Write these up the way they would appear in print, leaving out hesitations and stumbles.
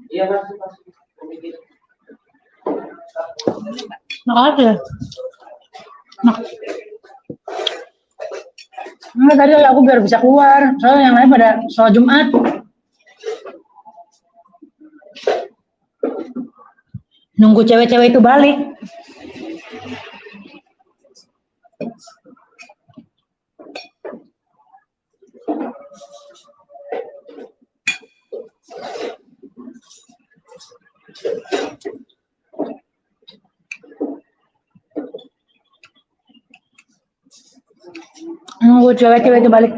Iya, Makasih. Nah, tadi aku biar bisa keluar, soalnya yang lain pada sholat Jumat. Nunggu cewek-cewek itu balik. Nunggu cewek-cewek itu balik.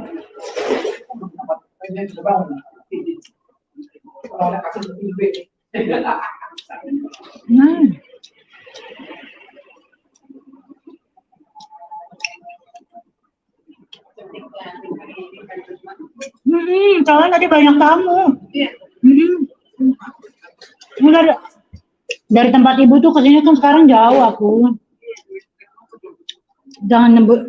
Soalnya tadi banyak tamu. Enggak, dari tempat ibu tuh ke sini kan sekarang jauh aku. Jangan nyebut.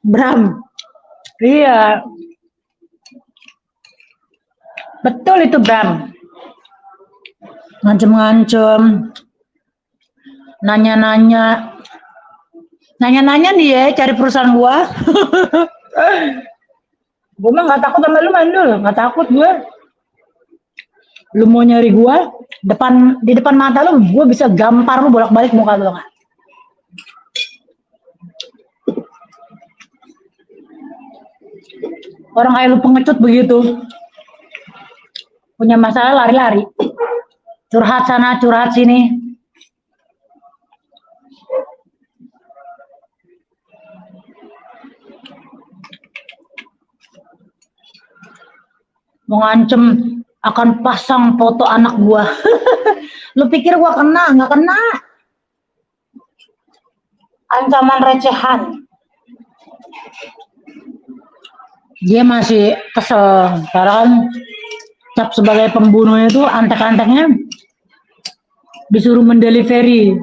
Bram. Iya. Betul itu Bram. Ngancem-ngancem. Nanya-nanya. Nanya-nanya nih ya, cari perusahaan gua. Gua mah nggak takut sama lu, Mandul. Nggak takut gue. Lu mau nyari gua, di depan mata lu, gua bisa gampar lu bolak-balik muka lu nggak? Orang kayak lu pengecut begitu. Punya masalah lari-lari. Curhat sana, curhat sini. Mau ngancem akan pasang foto anak gua. Lu pikir gua kena? Nggak kena. Ancaman recehan. Dia masih kesel karena kan cap sebagai pembunuhnya itu antek-anteknya disuruh mendelivery.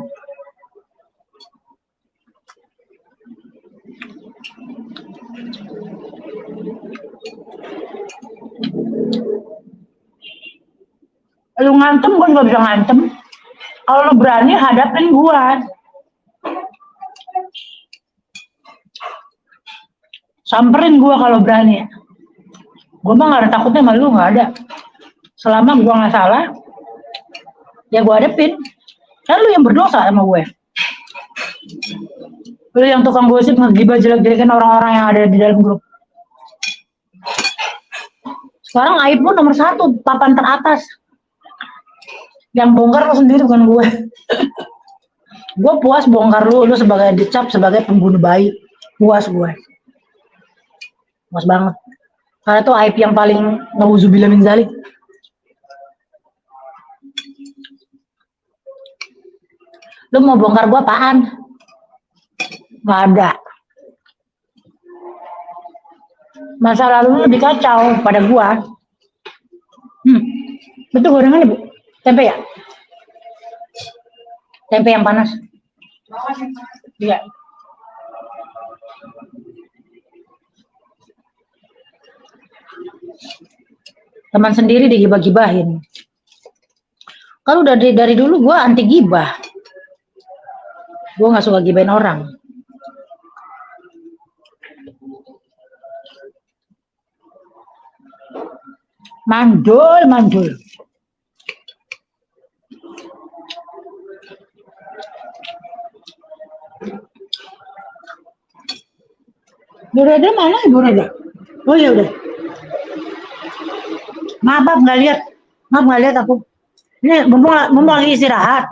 Lu ngantem, gue juga bisa ngantem. Kalau lu berani hadapin gue. Samperin gue kalau berani. Gue mah gak ada takutnya sama lu, gak ada. Selama gue gak salah, ya gue hadapin. Kan lu yang berdosa sama gue. Lu yang tukang gosip ngegibah jelek-jelekin orang-orang yang ada di dalam grup. Sekarang aib lu nomor 1, papan teratas. Yang bongkar lu sendiri bukan gue. Gue puas bongkar lu sebagai dicap sebagai pembunuh bayi. Puas gue. Puas banget. Karena itu aib yang paling nauzubillah min dzalik. Lu mau bongkar gue apaan? Gak ada. Masa lalu lu lebih kacau pada gue. Betul gorengannya, Bu? Tempe ya? Tempe yang panas. Iya. Teman sendiri digibah-gibahin. Kalau dari dulu gue anti gibah. Gue nggak suka gibahin orang. Mandul. Bu Reda mana Ibu Reda? Oh ya udah. Maaf nggak lihat aku. Ini mumpung lagi istirahat.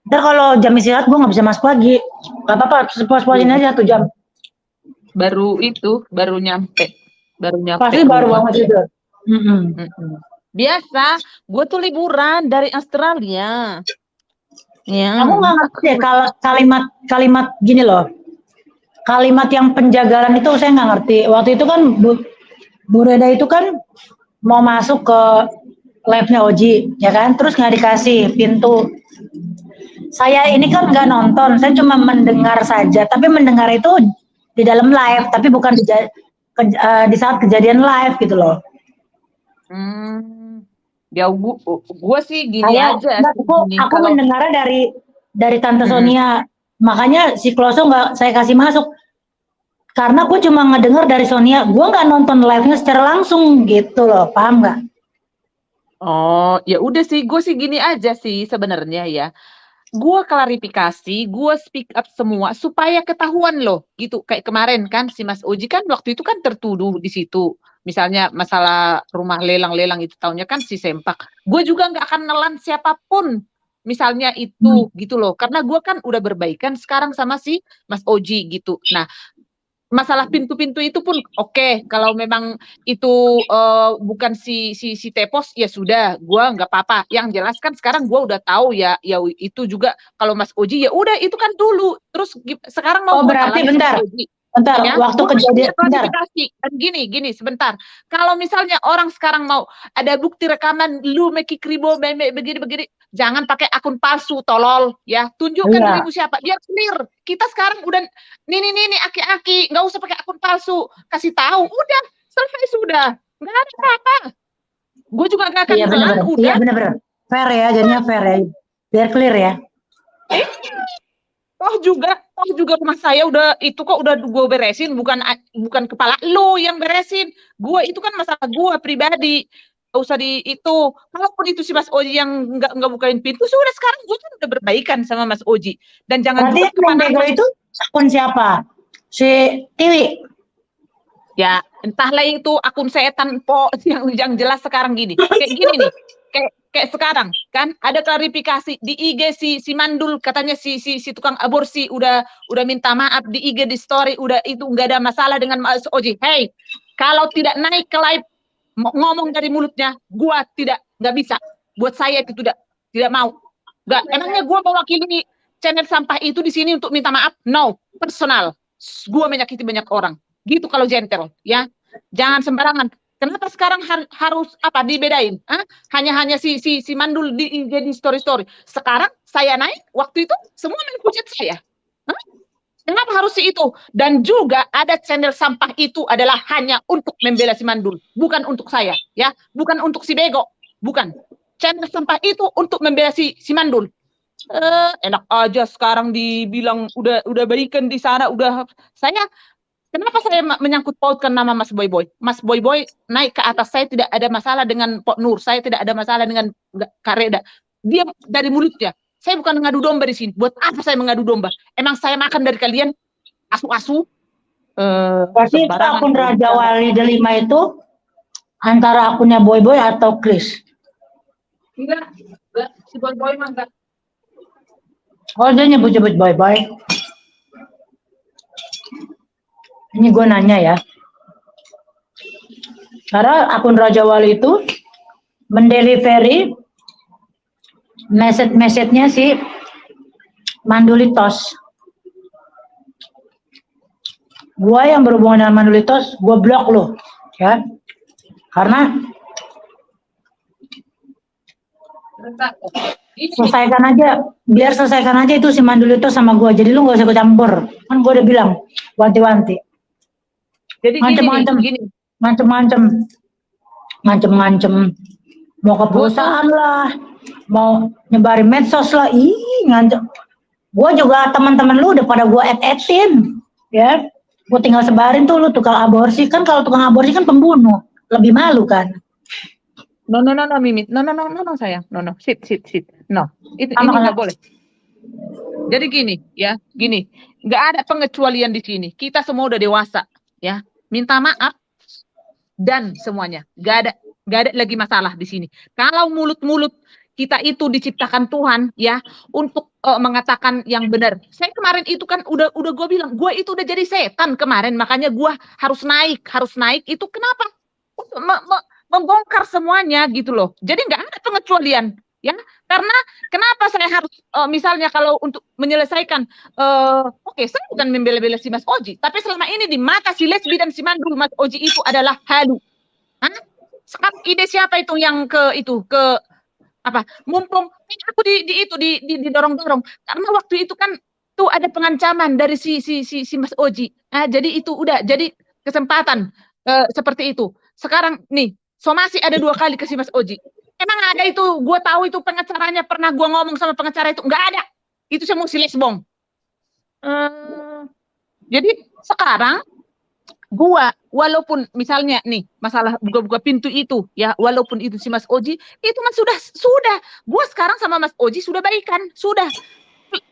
Ntar kalau jam istirahat gue nggak bisa masuk lagi. Gak apa-apa, puas-puasin aja 1 jam. Baru nyampe. Pasti baru banget itu. Biasa, gue tuh liburan dari Australia. Ya. Aku nggak ngerti ya kalau kalimat gini loh. Kalimat yang penjagalan itu saya nggak ngerti. Waktu itu kan Bu Reda itu kan mau masuk ke live-nya Oji, ya kan? Terus nggak dikasih pintu. saya ini kan nggak nonton, saya cuma mendengar saja. Tapi mendengar itu di dalam live, tapi bukan di saat kejadian live gitu loh. Ya gua sih gini aja. Aku mendengarnya dari Tante Sonia. Makanya si Kloso nggak saya kasih masuk. Karena gue cuma ngedengar dari Sonia, gue nggak nonton live-nya secara langsung gitu loh, paham nggak? Oh, ya udah sih, gue sih gini aja sih sebenarnya ya. Gue klarifikasi, gue speak up semua supaya ketahuan loh, gitu. Kayak kemarin kan si Mas Oji kan waktu itu kan tertuduh di situ. Misalnya masalah rumah lelang-lelang itu tahunnya kan si Sempak. Gue juga nggak akan nelan siapapun. Misalnya itu gitu loh, karena gue kan udah berbaikan sekarang sama si Mas Oji gitu. Nah, masalah pintu-pintu itu pun oke, kalau memang itu bukan si Tepos ya sudah, gua nggak apa-apa. Yang jelas kan sekarang gua udah tahu ya itu juga kalau Mas Oji ya udah itu kan dulu. Terus sekarang mau berarti bentar. Bentar, ya, waktu kejadian gini sebentar. Kalau misalnya orang sekarang mau ada bukti rekaman lu Meki Kribo begini, jangan pakai akun palsu tolol ya. Tunjukkan dirimu siapa, biar clear. Kita sekarang udah nih aki-aki, nggak usah pakai akun palsu. Kasih tahu, udah selesai sudah. Nggak ada apa-apa. Gue juga nggak akan bilang udah. Iya benar-benar. Fair ya, jadinya fair ya. Biar clear ya. Toh juga rumah saya udah itu kok udah gue beresin, bukan kepala lo yang beresin. Gue itu kan masalah gue pribadi. Gak usah di itu. Kalaupun itu si Mas Oji yang nggak bukain pintu, sudah sekarang gue kan udah berbaikan sama Mas Oji. Dan jangan berarti juga itu akun siapa? Si Tiwi. Ya, entahlah itu akun setan yang jelas sekarang gini. Kayak gini nih. Kayak sekarang kan ada klarifikasi di IG si Mandul, katanya si tukang aborsi udah minta maaf di IG di story, udah itu nggak ada masalah dengan Mas Oji. Hey, kalau tidak naik ke live ngomong dari mulutnya, gua nggak bisa. Buat saya itu tidak mau. Nggak, emangnya gua mewakili channel sampah itu di sini untuk minta maaf? No, personal. Gua menyakiti banyak orang. Gitu kalau gentle, ya. Jangan sembarangan. Kenapa sekarang harus apa dibedain? Hanya si Mandul jadi story. Sekarang saya naik, waktu itu semua menghujat saya. Kenapa harus si itu? Dan juga ada channel sampah itu adalah hanya untuk membela si Mandul, bukan untuk saya, ya, bukan untuk si Bego, bukan. Channel sampah itu untuk membela si Mandul. Enak aja sekarang dibilang udah baikan di sana, udah saya. Kenapa saya menyangkut pautkan nama Mas Boy? Mas Boy naik ke atas, saya tidak ada masalah dengan Pok Nur, saya tidak ada masalah dengan Kak Reda. Dia dari mulutnya. Saya bukan mengadu domba di sini. Buat apa saya mengadu domba? Emang saya makan dari kalian asu-asu? Berarti itu akun Raja Wali Delima itu antara akunnya Boy atau Chris? Tidak, si Boy mah enggak. Oh, dia nyebut Boy. Ini gue nanya ya. Karena akun Raja Wali itu mendelivery message-nya si Mandulitos. Gue yang berhubungan dengan Mandulitos, gue blok loh, ya. Karena biar selesaikan aja itu si Mandulitos sama gue. Jadi lu gak usah ikut campur. Kan gue udah bilang, wanti-wanti. Jadi ngancem mau ke perusahaan lah, mau nyebarin medsos lah, ngancem. Gue juga teman-teman lu udah pada gue add-in, ya. Gue tinggal sebarin tuh lu tukang aborsi kan, kalau tukang aborsi kan pembunuh, lebih malu kan. No Mimit, no sayang, no sit, no, ini nggak boleh. Jadi gini, nggak ada pengecualian di sini. Kita semua udah dewasa, ya. Minta maaf dan semuanya gak ada lagi masalah di sini. Kalau mulut kita itu diciptakan Tuhan, ya, untuk mengatakan yang benar. Saya kemarin itu kan udah gue bilang, gue itu udah jadi setan kemarin, makanya gue harus naik itu kenapa? Membongkar semuanya gitu loh. Jadi nggak ada pengecualian, ya. Karena kenapa saya harus misalnya kalau untuk menyelesaikan oke, saya bukan membela-bela si Mas Oji, tapi selama ini di mata si lesbi dan si Mandul, Mas Oji itu adalah halu. Sekarang ide siapa itu yang ke apa? Mumpung Aku didorong-dorong karena waktu itu kan tuh ada pengancaman dari si Mas Oji. Ah, jadi itu udah jadi kesempatan seperti itu. Sekarang nih, somasi ada 2 kali ke si Mas Oji. Emang ada itu, gue tahu itu pengacaranya, pernah gue ngomong sama pengacara itu, nggak ada. Itu semua si Lesbong. Eh, jadi sekarang gua walaupun misalnya nih masalah buka-buka pintu itu ya, walaupun itu si Mas Oji itu kan sudah gua sekarang sama Mas Oji sudah baikan, sudah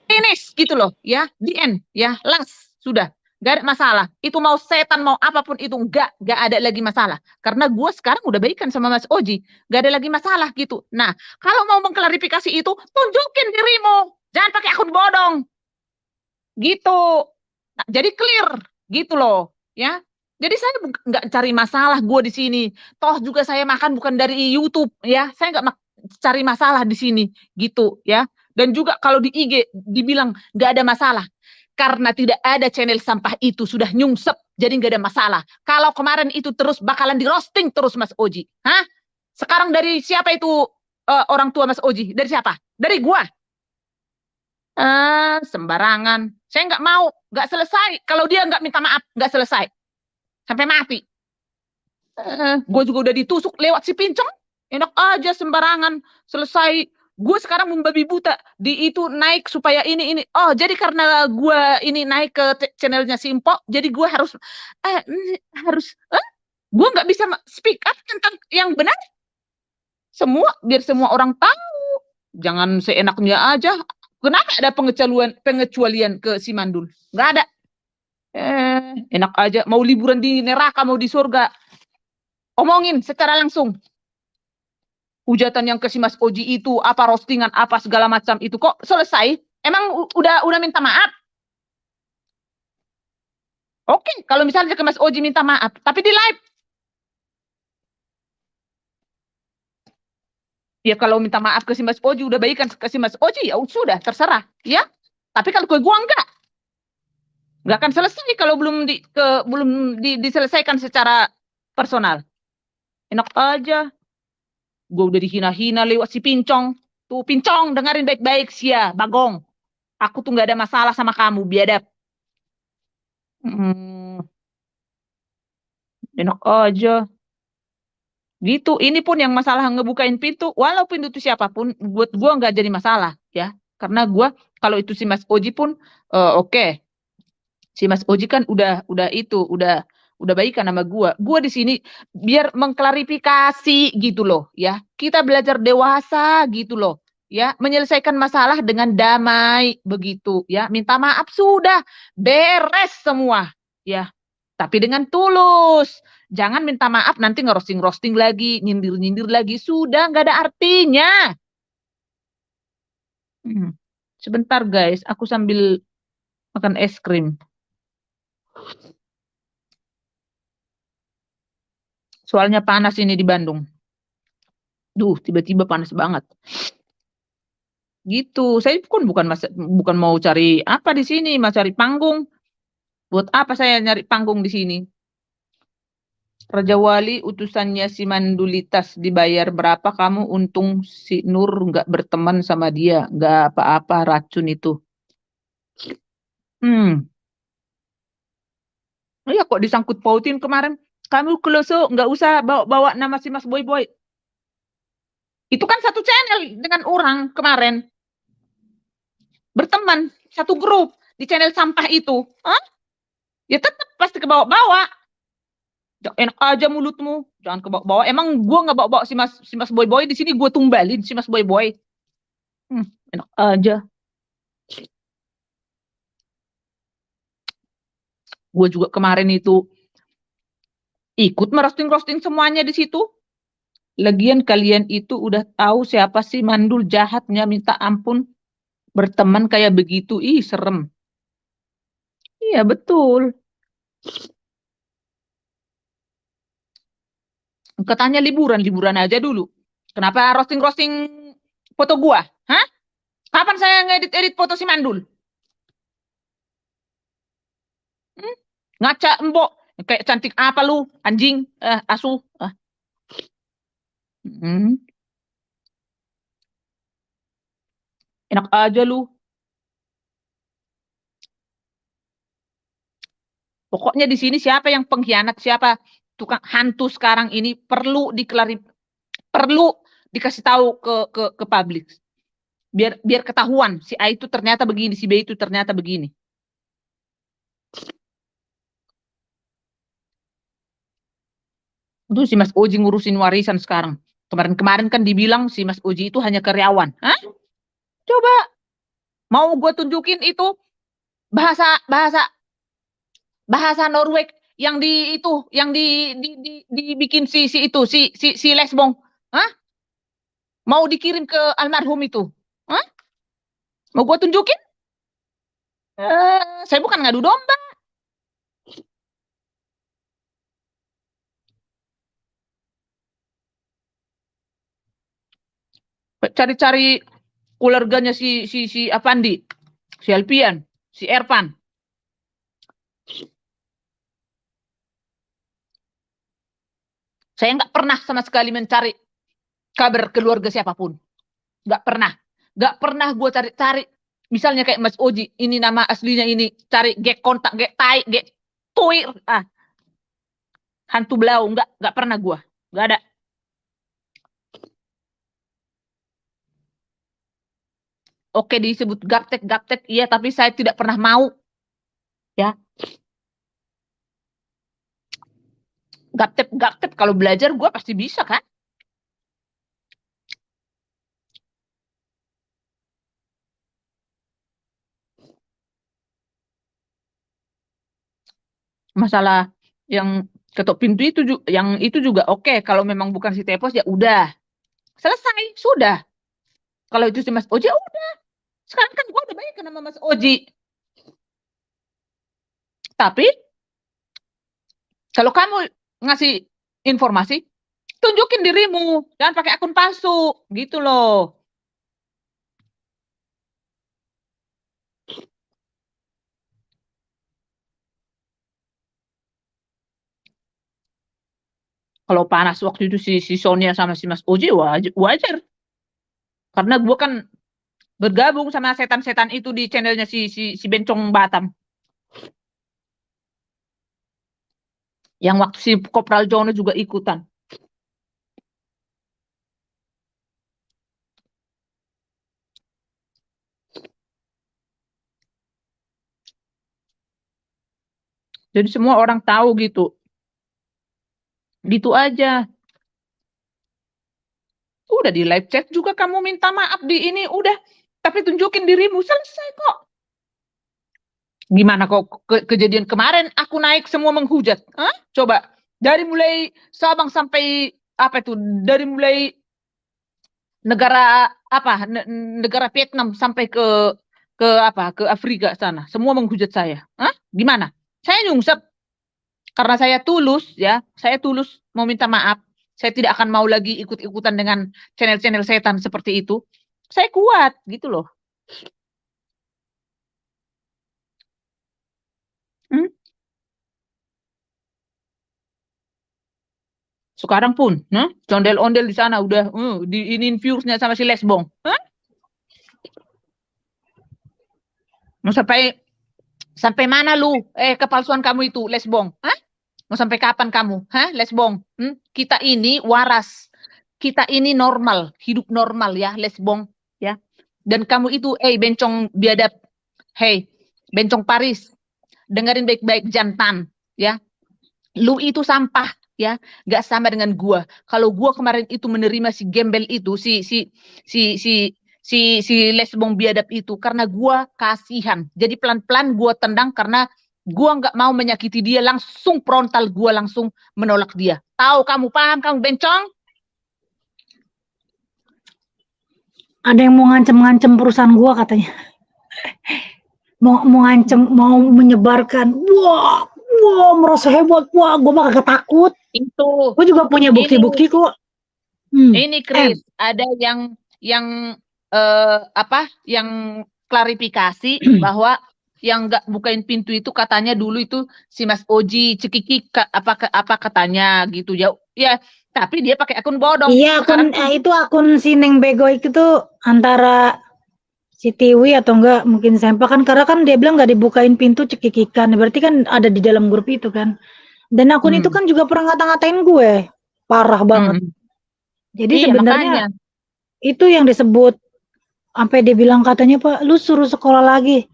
finish gitu loh ya, the end ya, last sudah, gak ada masalah itu, mau setan mau apapun itu, gak ada lagi masalah karena gue sekarang udah baikan sama Mas Oji, gak ada lagi masalah gitu. Nah, kalau mau mengklarifikasi itu, tunjukin dirimu, jangan pakai akun bodong gitu. Nah, jadi clear gitu loh ya. Jadi saya nggak cari masalah gue di sini. Toh juga saya makan bukan dari YouTube ya. Saya nggak cari masalah di sini gitu ya. Dan juga kalau di IG dibilang nggak ada masalah karena tidak ada channel sampah itu sudah nyungsep, jadi nggak ada masalah. Kalau kemarin itu terus bakalan di roasting terus Mas Oji. Hah? Sekarang dari siapa itu orang tua Mas Oji? Dari siapa? Dari gua. Sembarangan. Saya nggak mau, nggak selesai. Kalau dia nggak minta maaf, nggak selesai. Sampai mati. Gue juga udah ditusuk lewat si pincong. Enak aja sembarangan. Selesai. Gue sekarang membabi buta. Di itu naik supaya ini. Oh, jadi karena gue ini naik ke channelnya Simpo, jadi gue harus, gue nggak bisa speak up tentang yang benar. Biar semua orang tahu. Jangan seenaknya aja. Kenapa ada pengecualian ke si Mandul? Nggak ada. Enak aja. Mau liburan di neraka, mau di surga. Omongin secara langsung. Hujatan yang ke si Mas Oji itu, apa roastingan, apa segala macam itu, kok selesai? Emang udah minta maaf? Oke, kalau misalnya ke Mas Oji minta maaf, tapi di live. Ya kalau minta maaf ke si Mas Oji, udah baikan ke si Mas Oji, ya sudah, terserah. Ya, tapi kalau ke gua enggak. Nggak akan selesai kalau belum diselesaikan secara personal. Enak aja. Gue udah dihina-hina lewat si Pincong. Tuh Pincong, dengerin baik-baik sih ya, Bagong. Aku tuh nggak ada masalah sama kamu, biadab. Hmm, enak aja. Gitu. Ini pun yang masalah ngebukain pintu, walaupun itu siapapun, buat gue nggak jadi masalah ya. Karena gue kalau itu si Mas Oji pun oke. Si Mas Oji kan udah baikan sama gua. Gua di sini biar mengklarifikasi gitu loh, ya. Kita belajar dewasa gitu loh, ya. Menyelesaikan masalah dengan damai begitu, ya. Minta maaf sudah, beres semua, ya. Tapi dengan tulus. Jangan minta maaf nanti ngerosting-rosting lagi, nyindir-nyindir lagi. Sudah nggak ada artinya. Hmm. Sebentar guys, aku sambil makan es krim. Soalnya panas ini di Bandung. Duh, tiba-tiba panas banget. Gitu. Saya pun bukan mau cari apa di sini, mau cari panggung. Buat apa saya nyari panggung di sini? Raja Wali utusannya si Mandulitas dibayar berapa, kamu untung si Nur nggak berteman sama dia, nggak apa-apa racun itu. Hmm, iya kok disangkut pautin kemarin. Kamu Kloso nggak usah bawa-bawa nama si Mas Boy Boy. Itu kan satu channel dengan orang kemarin. Berteman, satu grup di channel sampah itu. Hah? Ya tetap pasti ke bawah-bawah. Enak aja mulutmu, jangan ke bawah-bawah. Emang gue nggak bawa-bawa si Mas Boy Boy di sini, gue tumbalin si Mas Boy Boy. Enak aja. Gue juga kemarin itu ikut merosting-rosting semuanya di situ. Lagian kalian itu udah tahu siapa sih mandul jahatnya, minta ampun, berteman kayak begitu. Ih, serem. Iya, betul. Katanya liburan, liburan aja dulu. Kenapa roasting-roasting foto gua? Hah? Kapan saya ngedit-edit foto si mandul? Hmm? Ngaca embok. Kayak cantik apa lu, anjing, asu. Hmm. Enak aja lu. Pokoknya di sini siapa yang pengkhianat, siapa tukang hantu sekarang ini perlu perlu dikasih tahu ke publik. Biar ketahuan si A itu ternyata begini, si B itu ternyata begini. Itu si Mas Oji ngurusin warisan sekarang. Kemarin-kemarin kan dibilang si Mas Oji itu hanya karyawan. Hah? Coba mau gue tunjukin itu bahasa bahasa bahasa Norweg yang dibikin si Lesbong. Hah? Mau dikirim ke almarhum itu. Hah? Mau gue tunjukin? Saya bukan ngadu domba. Cari-cari keluarganya si Avandi, si Alpian, si Ervan. Saya nggak pernah sama sekali mencari kabar keluarga siapapun. Nggak pernah. Nggak pernah gue cari-cari. Misalnya kayak Mas Oji, ini nama aslinya ini. Cari get kontak, get tai, get tuir. Hantu belau. Nggak pernah gue. Nggak ada. Oke disebut gaptek, iya, tapi saya tidak pernah mau. Ya. Gaptek, kalau belajar gue pasti bisa kan? Masalah yang ketok pintu itu yang itu juga oke. Kalau memang bukan si Tepos ya udah selesai sudah. Kalau itu si Mas Oji ya udah. Sekarang kan gue udah baik sama Mas Oji. Tapi kalau kamu ngasih informasi, tunjukin dirimu, jangan pakai akun palsu, gitu loh. Kalau panas waktu itu si Sonia sama si Mas Oji wajar. Karena gue kan bergabung sama setan-setan itu di channelnya si Bencong Batam. Yang waktu si Kopral Jono juga ikutan. Jadi semua orang tahu gitu. Gitu aja. Udah di live chat juga kamu minta maaf di ini, udah. Tapi tunjukin dirimu, selesai kok. Gimana kok kejadian kemarin aku naik semua menghujat? Hah? Coba. Dari mulai Sabang sampai apa itu? Dari mulai negara apa? Negara Vietnam sampai ke apa? Ke Afrika sana. Semua menghujat saya. Hah? Gimana? Saya nyungsep karena saya tulus ya. Saya tulus mau minta maaf. Saya tidak akan mau lagi ikut-ikutan dengan channel-channel setan seperti itu. Saya kuat gitu loh. Hmm? Sekarang pun, condel-ondel di sana udah diinin viewersnya sama si Lesbong. Mau sampai mana lu? Kepalsuan kamu itu, Lesbong? Hah? Mau sampai kapan kamu? Hah, Lesbong? Kita ini waras. Kita ini normal, hidup normal ya, Lesbong, ya. Dan kamu itu, bencong biadab. Hey, bencong Paris. Dengerin baik-baik jantan, ya. Lu itu sampah, ya, nggak sama dengan gua. Kalau gua kemarin itu menerima si gembel itu, si lesbong biadab itu, karena gua kasihan. Jadi pelan-pelan gua tendang karena gua nggak mau menyakiti dia, langsung frontal gua langsung menolak dia. Tahu kamu, paham kamu bencong? Ada yang mau ngancem-ngancem perusahaan gua katanya. mau ngancem, mau menyebarkan. Wah, merasa hebat. Wah, gue mah kagak takut. Itu. Gue juga punya bukti-bukti kok. Ini Chris, ada yang yang klarifikasi bahwa yang nggak bukain pintu itu katanya dulu itu si Mas Oji Cekiki apa katanya gitu ya. Ya, tapi dia pakai akun bodong. Iya, akun itu akun si Neng Bego itu antara si Tiwi atau enggak mungkin Sempa kan, karena kan dia bilang nggak dibukain pintu cekikikan, berarti kan ada di dalam grup itu kan. Dan akun itu kan juga pernah ngata-ngatain gue, parah banget. Jadi Iya, sebenarnya makanya. itu yang disebut, sampai dia bilang katanya, Pak, lu suruh sekolah lagi,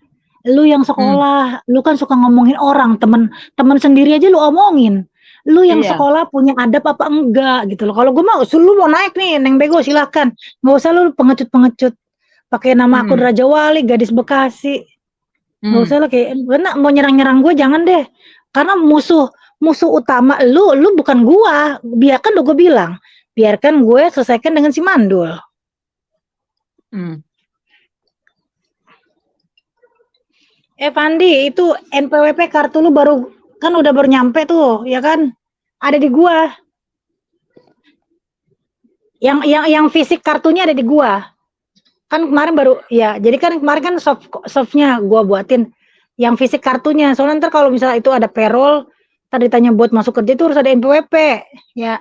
lu yang sekolah, lu kan suka ngomongin orang, temen sendiri aja lu omongin, lu yang Iya. sekolah punya adab apa enggak gitu loh. Kalau gue mau, lu mau naik nih, Neng Bego silahkan, nggak usah lu pengecut-pengecut, pakai nama akun Raja Wali, gadis Bekasi, nggak usah lah kayak, bener, mau nyerang-nyerang gue jangan deh, karena musuh utama lu bukan gua, biarkan gue bilang, biarkan gue selesaikan dengan si Mandul. Fandi, itu NPWP kartu lu baru kan udah baru nyampe tuh, ya kan? Ada di gua. Yang fisik kartunya ada di gua. Kan kemarin baru, ya, jadi kan kemarin kan softnya gua buatin. Yang fisik kartunya, soalnya ntar kalau misalnya itu ada payroll, tadi ditanya buat masuk kerja itu harus ada NPWP, ya.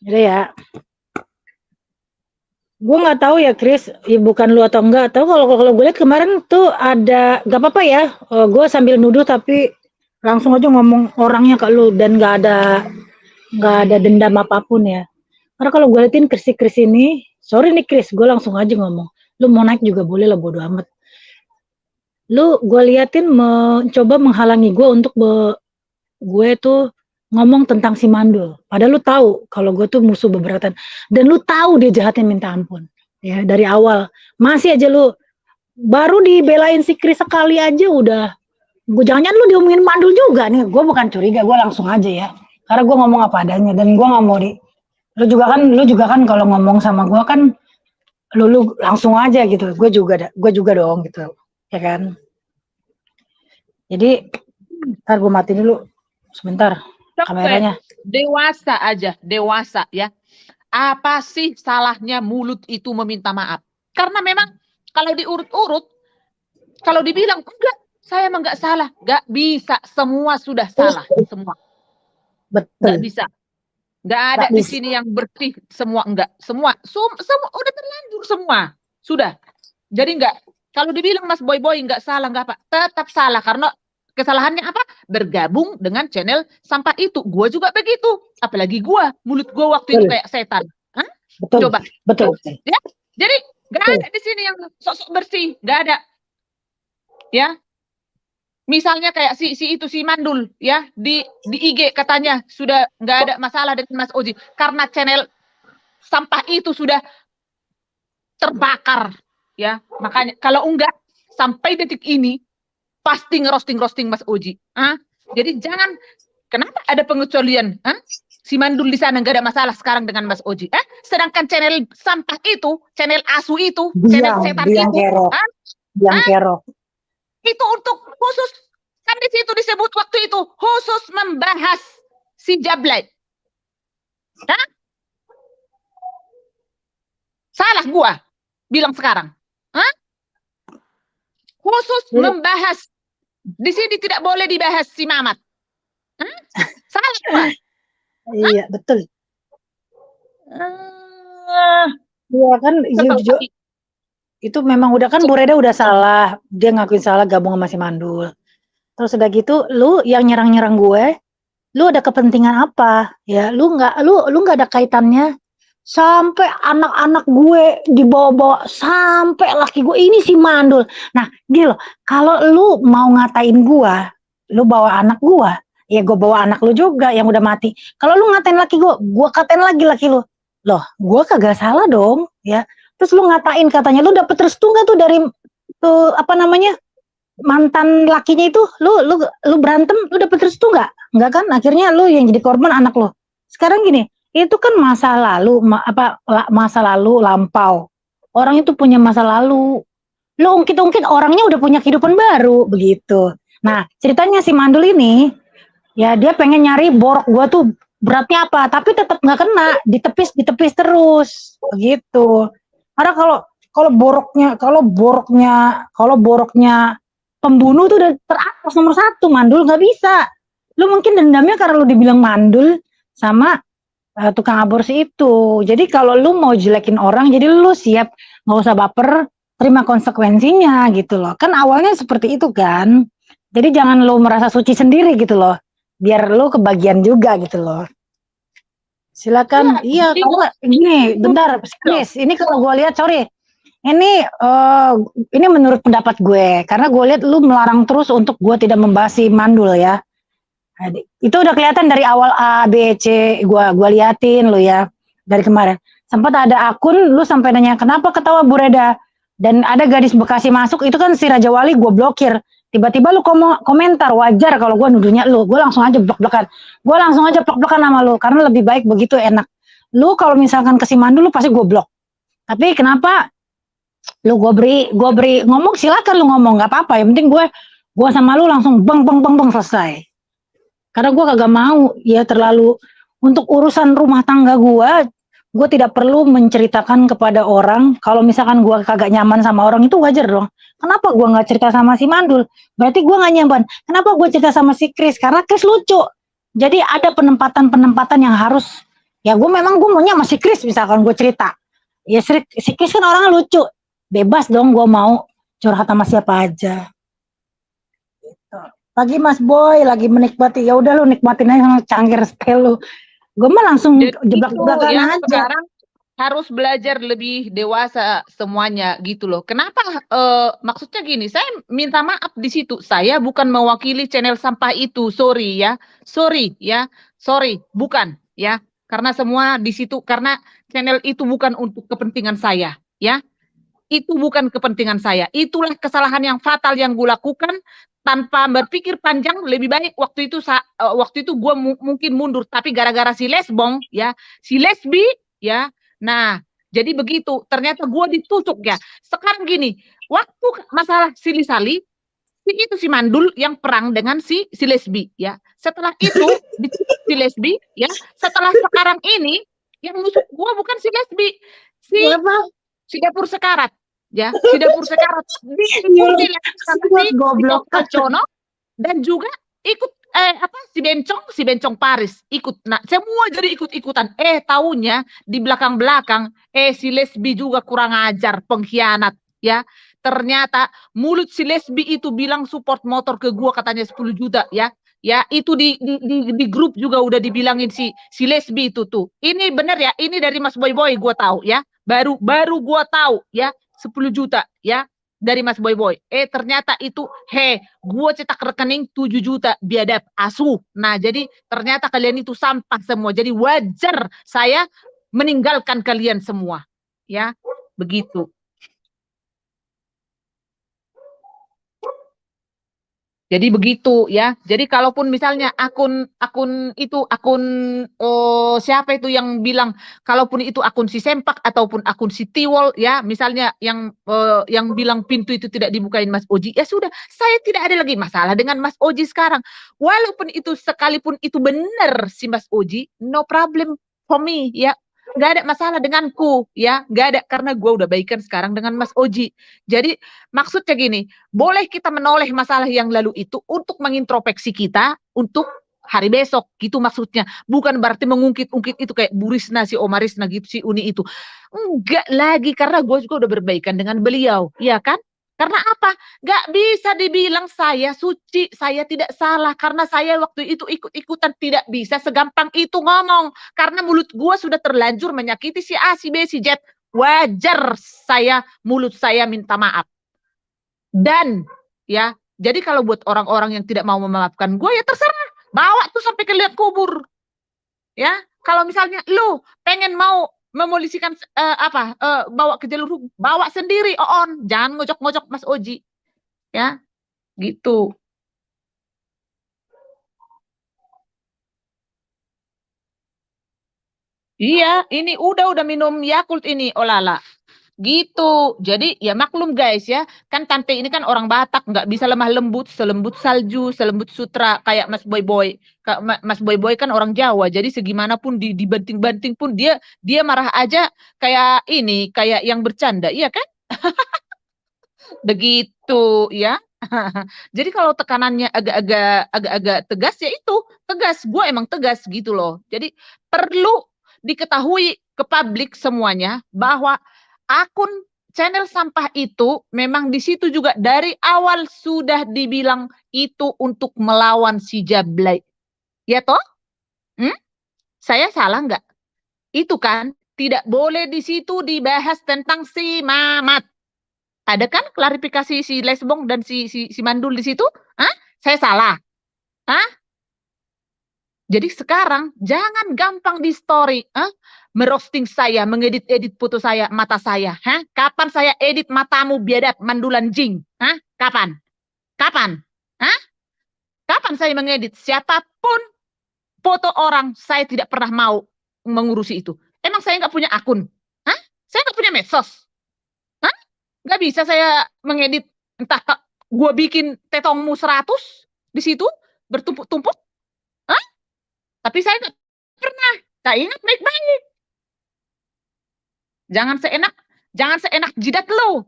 Jadi ya. Gue nggak tahu ya Chris, ya bukan lu atau enggak tahu, kalau gue lihat kemarin tuh ada, gak apa-apa ya, gue sambil nuduh tapi langsung aja ngomong orangnya ke lu, dan nggak ada dendam apapun ya. Karena kalau gue liatin Chris ini, sorry nih Chris, gue langsung aja ngomong, lu mau naik juga boleh lah, bodo amat. Lu gue liatin mencoba menghalangi gue untuk gue tuh ngomong tentang si Mandul, padahal lu tahu kalau gue tuh musuh beberatan, dan lu tahu dia jahatnya minta ampun, ya dari awal. Masih aja lu baru dibelain si Chris sekali aja udah, gue jangan-jangan lu diomongin Mandul juga nih. Gue bukan curiga, gue langsung aja ya, karena gue ngomong apa adanya, dan gue nggak mau lu juga kan kalau ngomong sama gue kan lu langsung aja gitu, gue juga dong gitu, ya kan. Jadi ntar gue mati dulu sebentar kameranya. Dewasa ya. Apa sih salahnya mulut itu meminta maaf? Karena memang kalau diurut-urut, kalau dibilang enggak, saya emang enggak salah, enggak bisa, semua sudah salah, semua. Betul. Enggak bisa. Enggak ada di sini yang bersih, semua enggak. Semua udah terlanjur semua. Sudah. Jadi enggak, kalau dibilang Mas Boy enggak salah, enggak apa, tetap salah karena kesalahannya apa? Bergabung dengan channel sampah itu. Gua juga begitu. Apalagi gua, mulut gua waktu itu kayak setan. Hah? Betul. Coba. Betul. Ya? Jadi nggak ada di sini yang sok-sok bersih, nggak ada. Ya. Misalnya kayak si Mandul ya, di IG katanya sudah nggak ada masalah dengan Mas Oji karena channel sampah itu sudah terbakar ya. Makanya kalau enggak sampai detik ini pasti ngerosting Mas Oji. Jadi jangan, kenapa ada pengecualian? Si Mandul di sana nggak ada masalah sekarang dengan Mas Oji. Sedangkan channel sampah itu, channel asu itu, channel setan itu, kerok. Itu untuk khusus, kan di situ disebut waktu itu khusus membahas si Jablay. Salah gua bilang sekarang. Khusus membahas. Di sini tidak boleh dibahas si Mamat. Salah gua. Iya, betul. Iya kan, itu memang udah kan Bu Reda udah salah, dia ngakuin salah gabung sama si Mandul. Terus udah gitu, lu yang nyerang gue, lu ada kepentingan apa? Ya, lu nggak ada kaitannya sampai anak-anak gue dibawa-bawa, sampai laki gue ini si Mandul. Nah, gini loh, kalau lu mau ngatain gue, lu bawa anak gue, ya gue bawa anak lu juga yang udah mati. Kalau lu ngatain laki gue katain lagi laki lu. Loh, gue kagak salah dong, ya. Terus lu ngatain katanya lu dapet restu nggak tuh dari tuh apa namanya mantan lakinya itu, lu berantem, lu dapet restu nggak kan? Akhirnya lu yang jadi korban anak lu. Sekarang gini, itu kan masa lalu, masa lalu lampau. Orang itu punya masa lalu. Lu ungkit-ungkit orangnya udah punya kehidupan baru begitu. Nah, ceritanya si Mandul ini, ya dia pengen nyari borok gua tuh beratnya apa, tapi tetap nggak kena, ditepis terus begitu. Karena kalau boroknya pembunuh tuh udah teratas nomor 1, Mandul nggak bisa. Lu mungkin dendamnya karena lu dibilang Mandul sama tukang aborsi itu. Jadi kalau lu mau jelekin orang, jadi lu siap, nggak usah baper. terima konsekuensinya gitu loh. Kan awalnya seperti itu kan. Jadi jangan lo merasa suci sendiri gitu loh. Biar lo kebagian juga gitu loh. Silakan. Iya, jadi kamu gini, bentar, Chris. Ini kalau gue lihat, sorry. Ini menurut pendapat gue, karena gue lihat lu melarang terus untuk gue tidak membahas si Mandul ya. Nah, itu udah kelihatan dari awal A, B, C, gue liatin lu ya dari kemarin. Sempat ada akun lu sampai nanya kenapa ketawa Bu Reda dan ada gadis Bekasi masuk itu kan si Raja Wali gue blokir. Tiba-tiba lu komentar wajar kalau gue nuduhnya lu, gue langsung aja blok-blokan. Gue langsung aja blok-blokan sama lu karena lebih baik begitu enak. Lu kalau misalkan ke si Mandul lu pasti gue blok. Tapi kenapa lu gue beri ngomong silakan lu ngomong nggak apa-apa yang penting gue sama lu langsung bang selesai karena gue kagak mau ya terlalu untuk urusan rumah tangga gue tidak perlu menceritakan kepada orang kalau misalkan gue kagak nyaman sama orang itu wajar dong. Kenapa gue nggak cerita sama si Mandul? Berarti gue nggak nyaman. Kenapa gue cerita sama si Chris? Karena Chris lucu. Jadi ada penempatan yang harus ya gue maunya sama si Chris misalkan gue cerita. Ya si Chris kan orangnya lucu. Bebas dong gue mau curhat sama siapa aja. Gitu. Lagi Mas Boy lagi menikmati ya udah lu nikmatin aja sama cangkir setel lu. Gue mah langsung jeblak-jeplakan ya, aja. Sekarang harus belajar lebih dewasa semuanya gitu loh. Kenapa? Maksudnya gini, saya minta maaf di situ. Saya bukan mewakili channel sampah itu, sorry ya, bukan ya. Karena semua di situ karena channel itu bukan untuk kepentingan saya ya. Itu bukan kepentingan saya. Itulah kesalahan yang fatal yang gue lakukan tanpa berpikir panjang. Lebih baik waktu itu gue mungkin mundur, tapi gara-gara si lesbong ya, si lesbi ya. Nah, jadi begitu. Ternyata gue ditusuk ya. Sekarang gini, waktu masalah Sili-Sali, si Mandul yang perang dengan si lesbi ya. Setelah itu si lesbi ya. Setelah sekarang ini yang nusuk gue bukan si lesbi, si dapur sekarat. Ya, si dapur sekarat diikuti si goblok Cono dan juga ikut si Bencong Paris ikut. Nah, semua jadi ikut-ikutan. Taunya di belakang-belakang si lesbi juga kurang ajar, pengkhianat ya. Ternyata mulut si lesbi itu bilang support motor ke gua katanya 10 juta ya. Ya, itu di grup juga udah dibilangin si lesbi itu tuh. Ini bener ya, ini dari Mas Boy gua tahu ya. Baru gua tahu ya. 10 juta ya dari Mas Boy. Ternyata itu gue cetak rekening 7 juta biadab asuh. Nah, jadi ternyata kalian itu sampah semua. Jadi wajar saya meninggalkan kalian semua. Ya, begitu. Jadi begitu ya. Jadi kalaupun misalnya akun siapa itu yang bilang kalaupun itu akun si Sempak ataupun akun si Tiwol ya, misalnya yang bilang pintu itu tidak dibukain Mas Oji, ya sudah, saya tidak ada lagi masalah dengan Mas Oji sekarang. Walaupun itu sekalipun itu benar si Mas Oji, no problem for me ya. Nggak ada masalah denganku ya, nggak ada karena gue udah baikan sekarang dengan Mas Oji. Jadi maksudnya gini, boleh kita menoleh masalah yang lalu itu untuk mengintrospeksi kita untuk hari besok gitu maksudnya. Bukan berarti mengungkit-ungkit itu kayak Bu Risna, si Omarisna gitu, si Uni itu. Enggak lagi karena gue juga udah berbaikan dengan beliau, ya kan? Karena apa? Gak bisa dibilang saya suci, saya tidak salah. Karena saya waktu itu ikut-ikutan tidak bisa segampang itu ngomong. Karena mulut gue sudah terlanjur menyakiti si A, si B, si Z. Wajar mulut saya minta maaf. Dan ya, jadi kalau buat orang-orang yang tidak mau memaafkan gue ya terserah. Bawa tuh sampai ke liang kubur. Ya, kalau misalnya lu pengen mau memolisikan bawa ke jalur hukum, bawa sendiri on, jangan ngojok-ngojok Mas Oji. Ya, gitu. Iya, ini udah minum Yakult ini, olala. Gitu. Jadi ya maklum guys ya, kan Tante ini kan orang Batak, nggak bisa lemah lembut, selembut salju, selembut sutra kayak Mas Boy. Mas Boy kan orang Jawa, jadi segimanapun dibanting-banting pun dia marah aja kayak ini, kayak yang bercanda, iya kan? Begitu ya. Jadi kalau tekanannya agak-agak tegas ya itu tegas, gue emang tegas gitu loh. Jadi perlu diketahui ke publik semuanya bahwa akun channel sampah itu memang di situ juga dari awal sudah dibilang itu untuk melawan si Jablay. Ya toh? Saya salah nggak? Itu kan tidak boleh di situ dibahas tentang si Mamat. Ada kan klarifikasi si Lesbong dan si Mandul di situ? Hah? Saya salah. Hah? Jadi sekarang jangan gampang di story, merosting saya, mengedit-edit foto saya, mata saya. Hah? Kapan saya edit matamu biadab mandulan jing? Hah? Kapan? Kapan? Hah? Kapan saya mengedit? Siapapun foto orang, saya tidak pernah mau mengurusi itu. Emang saya nggak punya akun? Hah? Saya nggak punya medsos? Hah? Nggak bisa saya mengedit, entah gue bikin tetongmu 100 di situ, bertumpuk-tumpuk. Hah? Tapi saya nggak pernah. Tak ingat baik-baik. Jangan seenak jidat lo.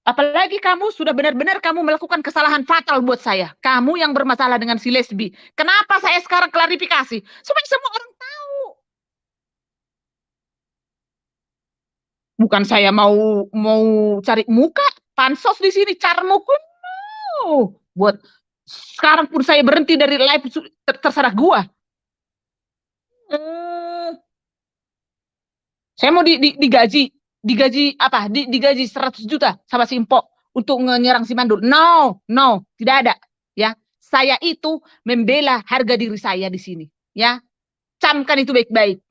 Apalagi kamu sudah benar-benar kamu melakukan kesalahan fatal buat saya. Kamu yang bermasalah dengan si lesbi. Kenapa saya sekarang klarifikasi? Supaya semua orang tahu. Bukan saya mau cari muka, pansos di sini carmuku. Buat sekarang pun saya berhenti dari live, terserah gua. Saya mau digaji apa? Digaji 100 juta sama si Impok untuk menyerang si Mandul. No, tidak ada. Ya, saya itu membela harga diri saya di sini. Ya, camkan itu baik-baik.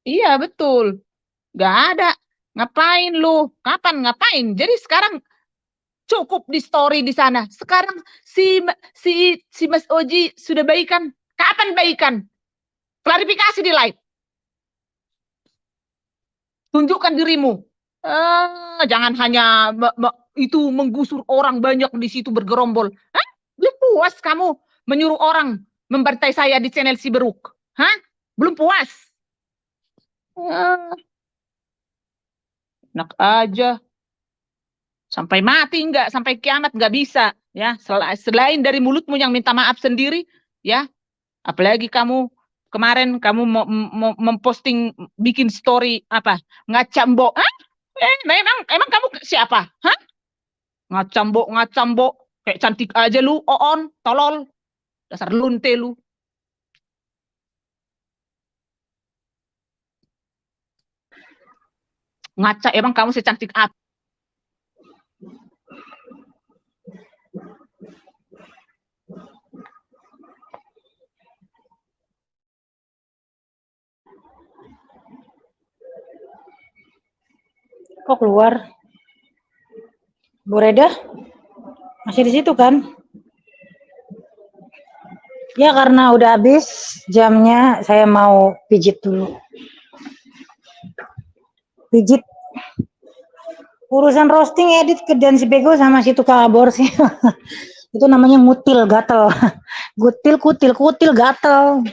Iya betul, nggak ada. Ngapain lu? Kapan ngapain? Jadi sekarang cukup di story di sana. Sekarang si Mas Oji sudah baikan. Kapan baikan? Klarifikasi di live. Tunjukkan dirimu. Jangan hanya itu menggusur orang banyak di situ bergerombol. Hah? Belum puas kamu menyuruh orang membantai saya di channel Siberuk? Hah? Belum puas? Enak aja. Sampai mati enggak, sampai kiamat enggak bisa. Ya, selain dari mulutmu yang minta maaf sendiri, ya. Apalagi kamu kemarin kamu memposting bikin story apa? Ngacambo. Hah? Emang kamu siapa? Hah? Ngacambo. Kayak cantik aja lu, oon, tolol. Dasar lunte lu. Ngaca, emang kamu secantik apa? Kok keluar? Bu Reda masih di situ kan? Ya karena udah habis jamnya, saya mau pijit dulu. Pijit. Urusan roasting, edit, kerjaan si Bego sama si tukang aborsi. Itu namanya ngutil, gatel. Kutil, gatel.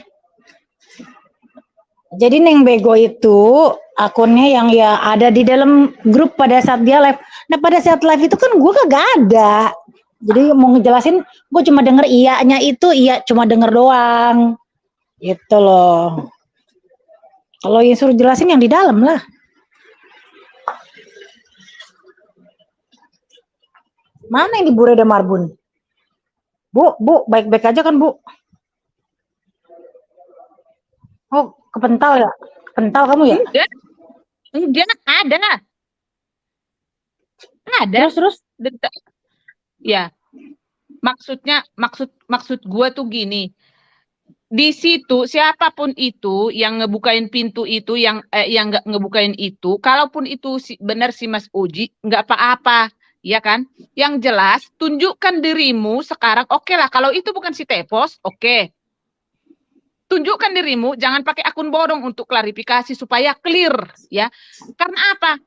Jadi Neng Bego itu akunnya yang ya ada di dalam grup pada saat dia live. Nah pada saat live itu kan gue kagak ada. Jadi mau ngejelasin, gue cuma denger iyanya itu, iya cuma denger doang. Gitu loh. Kalau yang suruh jelasin yang di dalam lah. Mana yang di Bu Reda Marbun? Bu, baik-baik aja kan Bu? Oh, kepental ya? Kepental kamu ya? Enggak, ada. Terus. Ya, maksud gue tuh gini. Di situ siapapun itu yang ngebukain pintu itu, yang nggak ngebukain itu, kalaupun itu benar si Mas Oji, nggak apa-apa, ya kan? Yang jelas tunjukkan dirimu sekarang. Oke lah, kalau itu bukan si Tepos, oke. Tunjukkan dirimu, jangan pakai akun bodong untuk klarifikasi supaya clear, ya. Karena apa?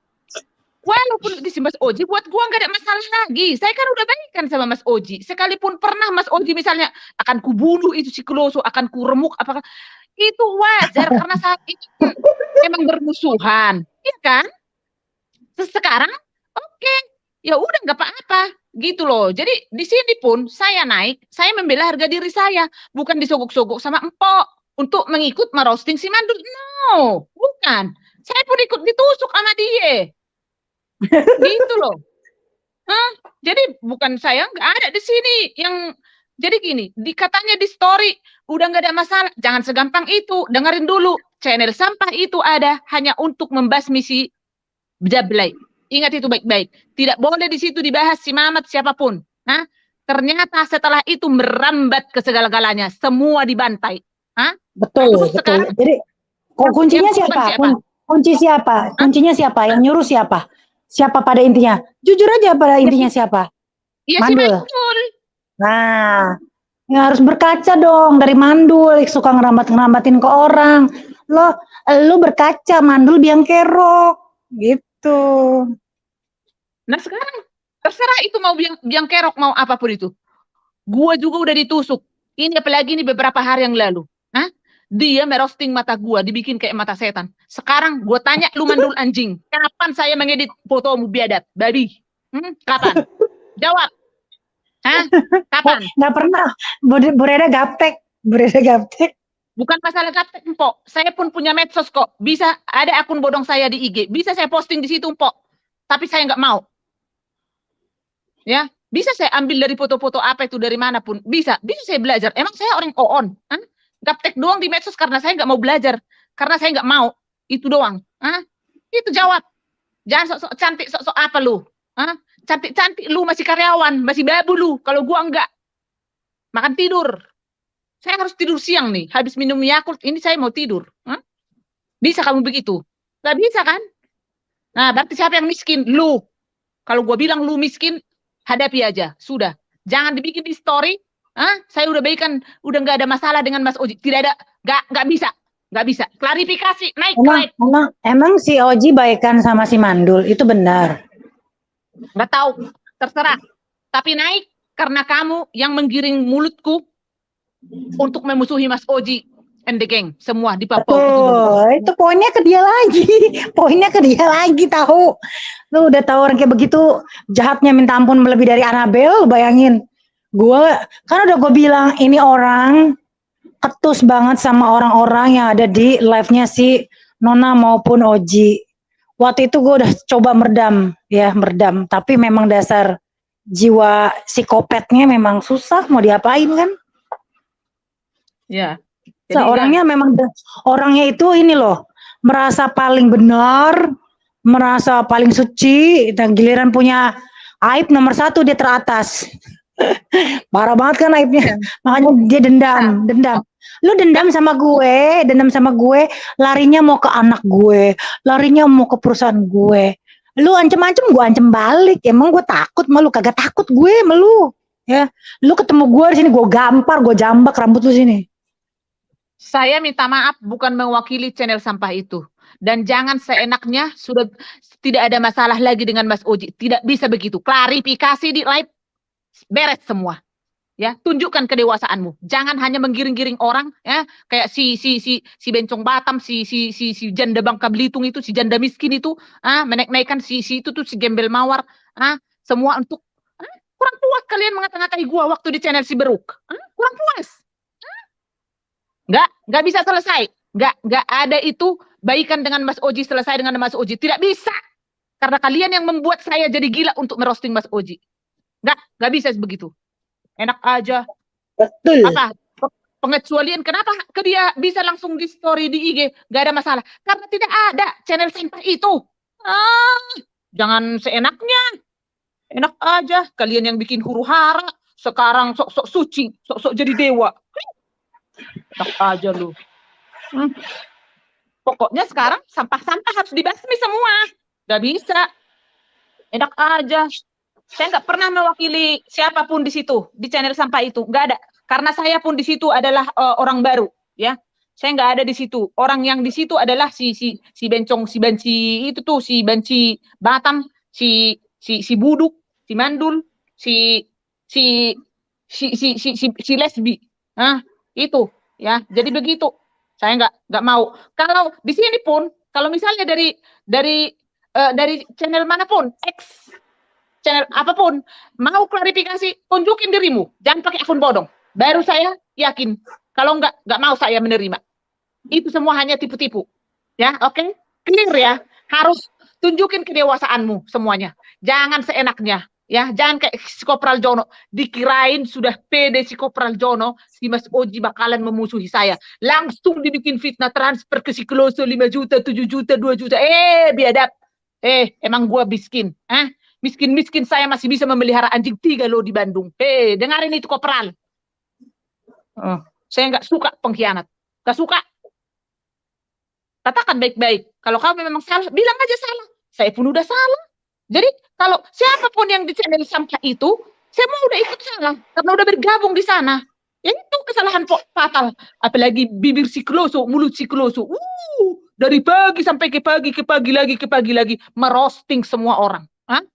Walaupun di si Mas Oji, buat gua nggak ada masalah lagi. Saya kan udah baikan sama Mas Oji. Sekalipun pernah Mas Oji misalnya akan kubunuh itu si Kloso, akan kuremuk, apakah itu wajar karena saat itu memang bermusuhan, ya kan? Sekarang, oke, ya udah nggak apa-apa, gitu loh. Jadi di sini pun saya naik, saya membela harga diri saya, bukan disogok-sogok sama empok. untuk mengikut merosting si Mandul. No, bukan. Saya pun ikut ditusuk sama dia. Gitu loh. Hah? Jadi bukan saya nggak ada di sini yang jadi gini, katanya di story udah nggak ada masalah. Jangan segampang itu. Dengerin dulu. Channel sampah itu ada hanya untuk membasmi si Jablay. Ingat itu baik-baik. Tidak boleh di situ dibahas si Mamat siapapun. Hah? Ternyata setelah itu merambat ke segala-galanya. Semua dibantai. Hah? Betul, Terus betul. sekarang Jadi kuncinya yang korban siapa? siapa? Kunci siapa? Kuncinya siapa? Yang nyuruh siapa? Siapa pada intinya? Jujur aja pada intinya siapa? Iya si Mandul. Mandul. Nah, ya harus berkaca dong dari Mandul, suka ngerambatin ke orang. Lo berkaca, Mandul biang kerok, gitu. Nah sekarang terserah itu mau biang kerok mau apapun itu. Gua juga udah ditusuk. Ini apalagi ini beberapa hari yang lalu. Hah? Dia merosting mata gua, dibikin kayak mata setan. Sekarang gua tanya lu Mandul anjing, kapan saya mengedit fotomu biadab, babi? Kapan? Jawab. Hah? Kapan? Nggak pernah. Bureda gaptek. Bureda gaptek. Bukan masalah gaptek, Mpok. Saya pun punya medsos kok. Bisa ada akun bodong saya di IG. Bisa saya posting di situ, Mpok. Tapi saya nggak mau. Ya, bisa saya ambil dari foto-foto apa itu dari manapun. Bisa saya belajar. Emang saya orang on. Gaptek doang di medsos karena saya nggak mau belajar. Karena saya nggak mau. Itu doang. Itu jawab. Jangan sok-sok cantik, sok-sok apa lu? Cantik-cantik lu masih karyawan, masih babu lu. Kalau gua enggak. Makan tidur. Saya harus tidur siang nih. Habis minum Yakult, ini saya mau tidur. Bisa kamu begitu? Gak bisa kan? Nah, berarti siapa yang miskin? Lu. Kalau gua bilang lu miskin, hadapi aja. Sudah. Jangan dibikin di story. Saya udah baikan, udah nggak ada masalah dengan Mas Oji. Tidak ada. Nggak bisa. Nggak bisa. Klarifikasi. Naik. Emang si Oji baikan sama si Mandul. Itu benar. Nggak tahu. Terserah. Tapi naik karena kamu yang menggiring mulutku untuk memusuhi Mas Oji and the gang. Semua di Papua. Itu poinnya ke dia lagi. Poinnya ke dia lagi, tahu. Lu udah tahu orang kayak begitu jahatnya minta ampun lebih dari Anabel, bayangin. Kan udah gue bilang ini orang ketus banget sama orang-orang yang ada di live-nya si Nona maupun Oji. Waktu itu gue udah coba meredam, tapi memang dasar jiwa psikopatnya memang susah, mau diapain kan? Ya. Orangnya itu ini loh, merasa paling benar, merasa paling suci, dan giliran punya aib nomor 1 dia teratas. Parah banget kan aibnya, makanya dia dendam. Lu dendam sama gue, larinya mau ke anak gue, larinya mau ke perusahaan gue. Lu ancem-ancem, gue ancem balik. Emang gue takut malu? Kagak takut gue malu. Ya, lu ketemu gue di sini, gue gampar, gue jambak rambut lu sini. Saya minta maaf bukan mewakili channel sampah itu. Dan jangan seenaknya sudah tidak ada masalah lagi dengan Mas Oji. Tidak bisa begitu. Klarifikasi di live beres semua. Ya, tunjukkan kedewasaanmu. Jangan hanya menggiring-giring orang ya, kayak si Bencong Batam, si janda Bangka Belitung itu, si janda miskin itu, menaik-naikkan si itu tuh si Gembel Mawar, semua untuk kurang puas kalian mengata-ngatai gua waktu di channel si Beruk. Kurang puas. Nggak bisa selesai. Nggak ada itu baikan dengan Mas Oji selesai dengan Mas Oji. Tidak bisa. Karena kalian yang membuat saya jadi gila untuk merosting Mas Oji. Nggak bisa begitu. Enak aja. Betul. Apa? Pengecualian. Kenapa ke dia bisa langsung di story di IG? Nggak ada masalah. Karena tidak ada channel sampah itu. Jangan seenaknya. Enak aja. Kalian yang bikin huru hara. Sekarang sok-sok suci. Sok-sok jadi dewa. Enak aja lu. Pokoknya sekarang sampah-sampah harus dibasmi semua. Gak bisa. Enak aja. Saya nggak pernah mewakili siapapun di situ, di channel sampah itu. Nggak ada. Karena saya pun di situ adalah orang baru. Ya, saya nggak ada di situ. Orang yang di situ adalah si Bencong, si Banci itu tuh, si Banci Batam, si Buduk, si Mandul, si Lesbi. Itu ya. Jadi begitu. Saya nggak mau. Kalau di sini pun, kalau misalnya dari channel manapun, channel apapun, mau klarifikasi, tunjukin dirimu. Jangan pakai akun bodong. Baru saya yakin. Kalau nggak mau saya menerima. Itu semua hanya tipu-tipu. Ya, oke? Clear ya. Harus tunjukin kedewasaanmu semuanya. Jangan seenaknya. Ya, jangan kayak si Kopral Jono. Dikirain sudah pede si Kopral Jono, si Mas Oji bakalan memusuhi saya. Langsung dibikin fitnah, transfer ke si Kloso 5 juta, 7 juta, 2 juta. Biadab. Emang gua miskin. Hah? Miskin-miskin saya masih bisa memelihara anjing 3 loh di Bandung. Dengarin itu Kopral. Saya nggak suka pengkhianat. Nggak suka. Katakan baik-baik. Kalau kamu memang salah, bilang aja salah. Saya pun udah salah. Jadi kalau siapapun yang di channel sampah itu, saya mau udah ikut salah. Karena udah bergabung di sana. Ya itu kesalahan fatal. Apalagi bibir si Kloso, mulut si Kloso. Dari pagi sampai ke pagi, ke pagi lagi, ke pagi lagi. Merosting semua orang. Hah?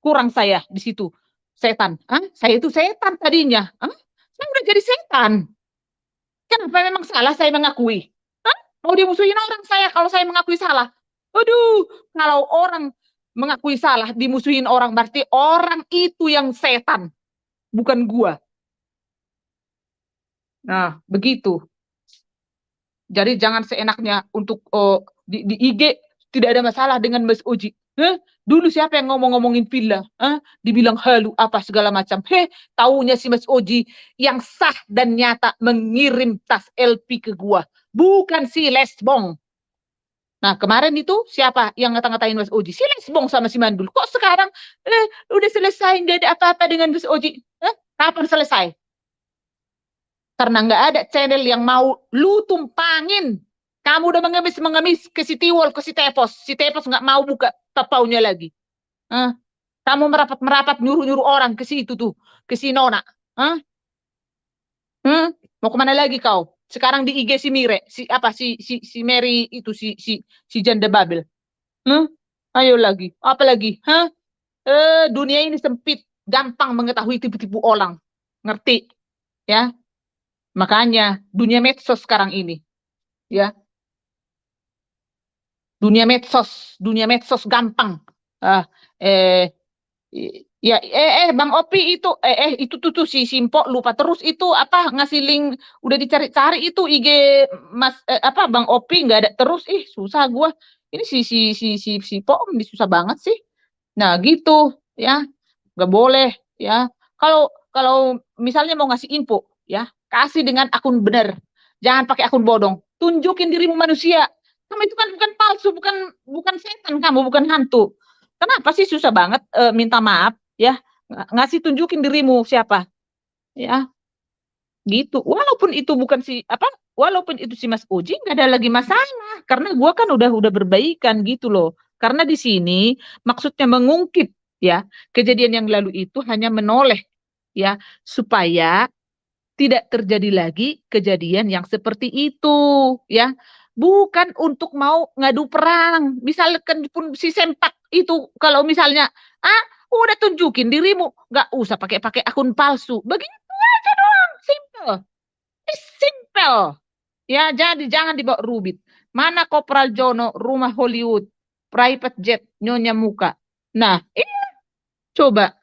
Kurang saya di situ. Setan. Hah? Saya itu setan tadinya. Hah? Saya udah jadi setan. Kenapa memang salah saya mengakui? Mau dimusuhin orang saya kalau saya mengakui salah. Aduh, kalau orang mengakui salah, dimusuhin orang, berarti orang itu yang setan, bukan gua. Nah, begitu. Jadi jangan seenaknya untuk di IG tidak ada masalah dengan Mas Oji. Dulu siapa yang ngomong-ngomongin villa? Dibilang halu apa segala macam. Taunya si Mas Oji yang sah dan nyata mengirim tas LP ke gua. Bukan si Lesbong. Nah, kemarin itu siapa yang ngata-ngatain Mas Oji? Si Lesbong sama si Mandul. Kok sekarang udah selesai, nggak ada apa-apa dengan Mas Oji? Kapan selesai? Karena nggak ada channel yang mau lu tumpangin. Kamu udah mengemis-mengemis ke si Tiwol, ke si Tepos. Si Tepos nggak mau buka tapaunya lagi. Kamu merapat-merapat nyuruh-nyuruh orang ke situ tuh, ke si Nona. Mau kemana lagi kau? Sekarang di IG si Mire, si Mary itu si Janda Babel. Ayo lagi, apa lagi? Dunia ini sempit, gampang mengetahui tipu-tipu orang. Ngerti? Ya. Makanya dunia medsos sekarang ini, ya. Dunia medsos gampang. Ya, Bang Opi itu, itu tuh si Simpo lupa terus itu apa ngasih link udah dicari-cari itu IG Mas Bang Opi nggak ada terus, susah gua. Ini si Pom susah banget sih. Nah gitu ya, nggak boleh ya. Kalau kalau misalnya mau ngasih info ya, kasih dengan akun benar, jangan pakai akun bodong. Tunjukin dirimu manusia. Kamu itu kan bukan palsu, bukan bukan setan, kamu bukan hantu. Kenapa sih susah banget minta maaf ya? Ngasih tunjukin dirimu siapa ya, gitu. Walaupun itu bukan walaupun itu si Mas Uji nggak ada lagi masalah karena gua kan udah berbaikan gitu loh. Karena di sini maksudnya mengungkit ya kejadian yang lalu itu hanya menoleh ya supaya tidak terjadi lagi kejadian yang seperti itu ya. Bukan untuk mau ngadu perang. Misalkan pun si Sempak itu kalau misalnya udah tunjukin dirimu, nggak usah pakai akun palsu. Begitu aja doang, simple. Simple. Ya, jadi jangan dibawa rubit. Mana Kopral Jono, rumah Hollywood, private jet, nyonya muka. Nah, coba.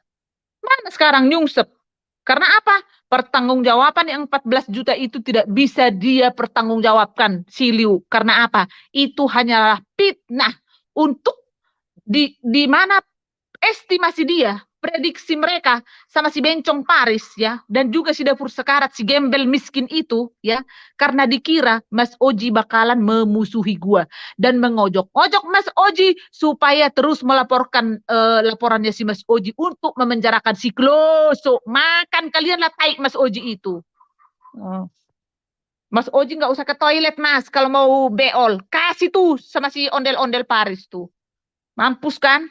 Mana sekarang nyungsep? Karena apa? Pertanggungjawaban yang 14 juta itu tidak bisa dia pertanggungjawabkan si Liu. Karena apa? Itu hanyalah fitnah untuk di mana estimasi dia, prediksi mereka sama si Bencong Paris ya, dan juga si dapur sekarat si gembel miskin itu ya, karena dikira Mas Oji bakalan memusuhi gua dan mengojok-ojok Mas Oji supaya terus melaporkan laporannya si Mas Oji untuk memenjarakan si Kloso. Makan kalian lah tai Mas Oji itu. Mas Oji nggak usah ke toilet Mas kalau mau beol, kasih tuh sama si ondel-ondel Paris tuh. Mampus kan?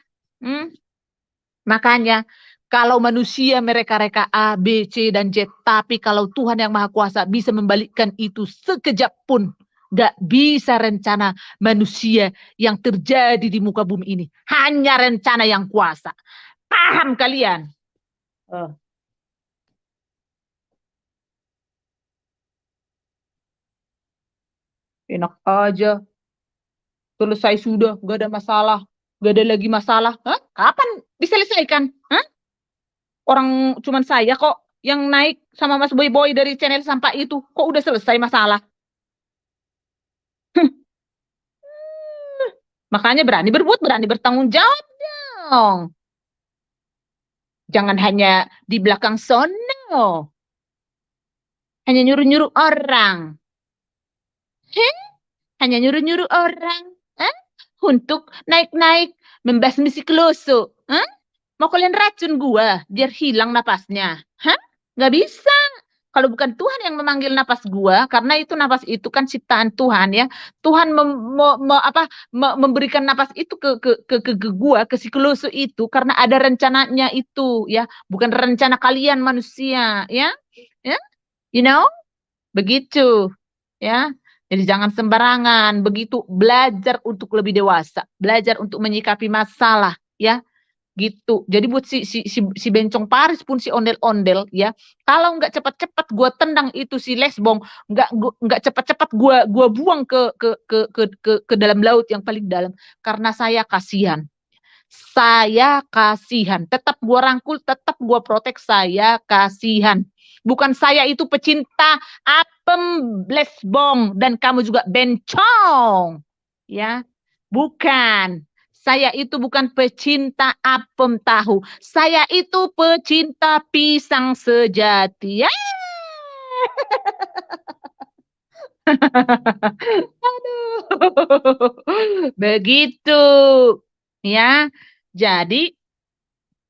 Makanya kalau manusia mereka-reka A, B, C, dan Z, tapi kalau Tuhan yang Maha Kuasa bisa membalikkan itu sekejap pun, gak bisa rencana manusia yang terjadi di muka bumi ini. Hanya rencana yang kuasa. Paham kalian? Enak aja. Selesai sudah, gak ada masalah. Gak ada lagi masalah. Kapan diselesaikan? Orang cuman saya kok yang naik sama Mas Boy Boy dari channel sampah itu. Kok udah selesai masalah? Makanya berani berbuat, berani bertanggung jawab dong. Jangan hanya di belakang sono. Hanya nyuruh-nyuruh orang. Heh? Hanya nyuruh-nyuruh orang. Hah? Untuk naik-naik membasmi si Kloso. Hah? Mau kalian racun gua biar hilang napasnya. Hah? Nggak bisa. Kalau bukan Tuhan yang memanggil napas gua, karena itu napas itu kan ciptaan Tuhan ya. Tuhan memberikan napas itu ke gua, ke si Kloso itu karena ada rencananya itu ya, bukan rencana kalian manusia ya. Ya, you know? Begitu ya. Jadi jangan sembarangan, begitu belajar untuk lebih dewasa, belajar untuk menyikapi masalah ya gitu. Jadi buat si bencong Paris pun si ondel-ondel ya, kalau nggak cepat-cepat gua tendang itu si lesbong, nggak cepat-cepat gua buang ke dalam laut yang paling dalam karena saya kasihan. Saya kasihan. Tetap gua rangkul, tetap gua protek, saya kasihan. Bukan saya itu pecinta apem lesbong dan kamu juga bencong. Ya, bukan. Saya itu bukan pecinta apem tahu. Saya itu pecinta pisang sejati. Ya. Aduh. Begitu. Ya. Jadi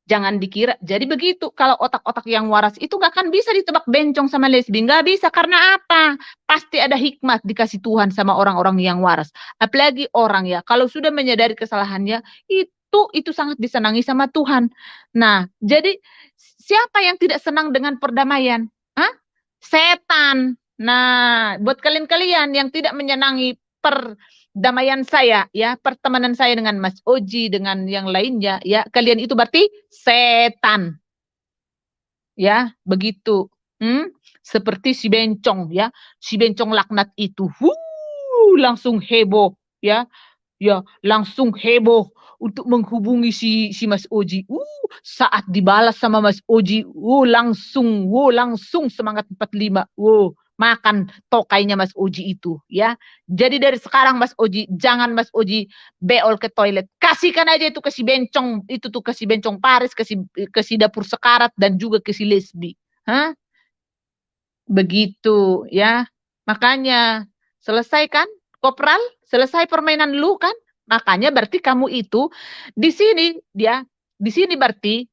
jangan dikira. Jadi begitu. Kalau otak-otak yang waras itu gak akan bisa ditebak bencong sama lesbi. Gak bisa. Karena apa? Pasti ada hikmat dikasih Tuhan sama orang-orang yang waras. Apalagi orang ya. Kalau sudah menyadari kesalahannya, itu sangat disenangi sama Tuhan. Nah, jadi siapa yang tidak senang dengan perdamaian? Hah? Setan. Nah, buat kalian-kalian yang tidak menyenangi perdamaian saya ya, pertemanan saya dengan Mas Oji dengan yang lainnya ya, kalian itu berarti setan. Ya, begitu. Seperti si bencong ya, si bencong laknat itu. Langsung heboh ya. Ya, langsung heboh untuk menghubungi si Mas Oji. Saat dibalas sama Mas Oji, langsung semangat 45. Makan tokainya Mas Oji itu, ya. Jadi dari sekarang Mas Oji, jangan Mas Oji beol ke toilet. Kasihkan aja itu ke si bencong, itu tuh ke si bencong Paris, ke si dapur sekarat dan juga ke si lesbi. Hah? Begitu, ya. Makanya selesai kan, Kopral? Selesai permainan lu kan? Makanya berarti kamu itu di sini dia, di sini berarti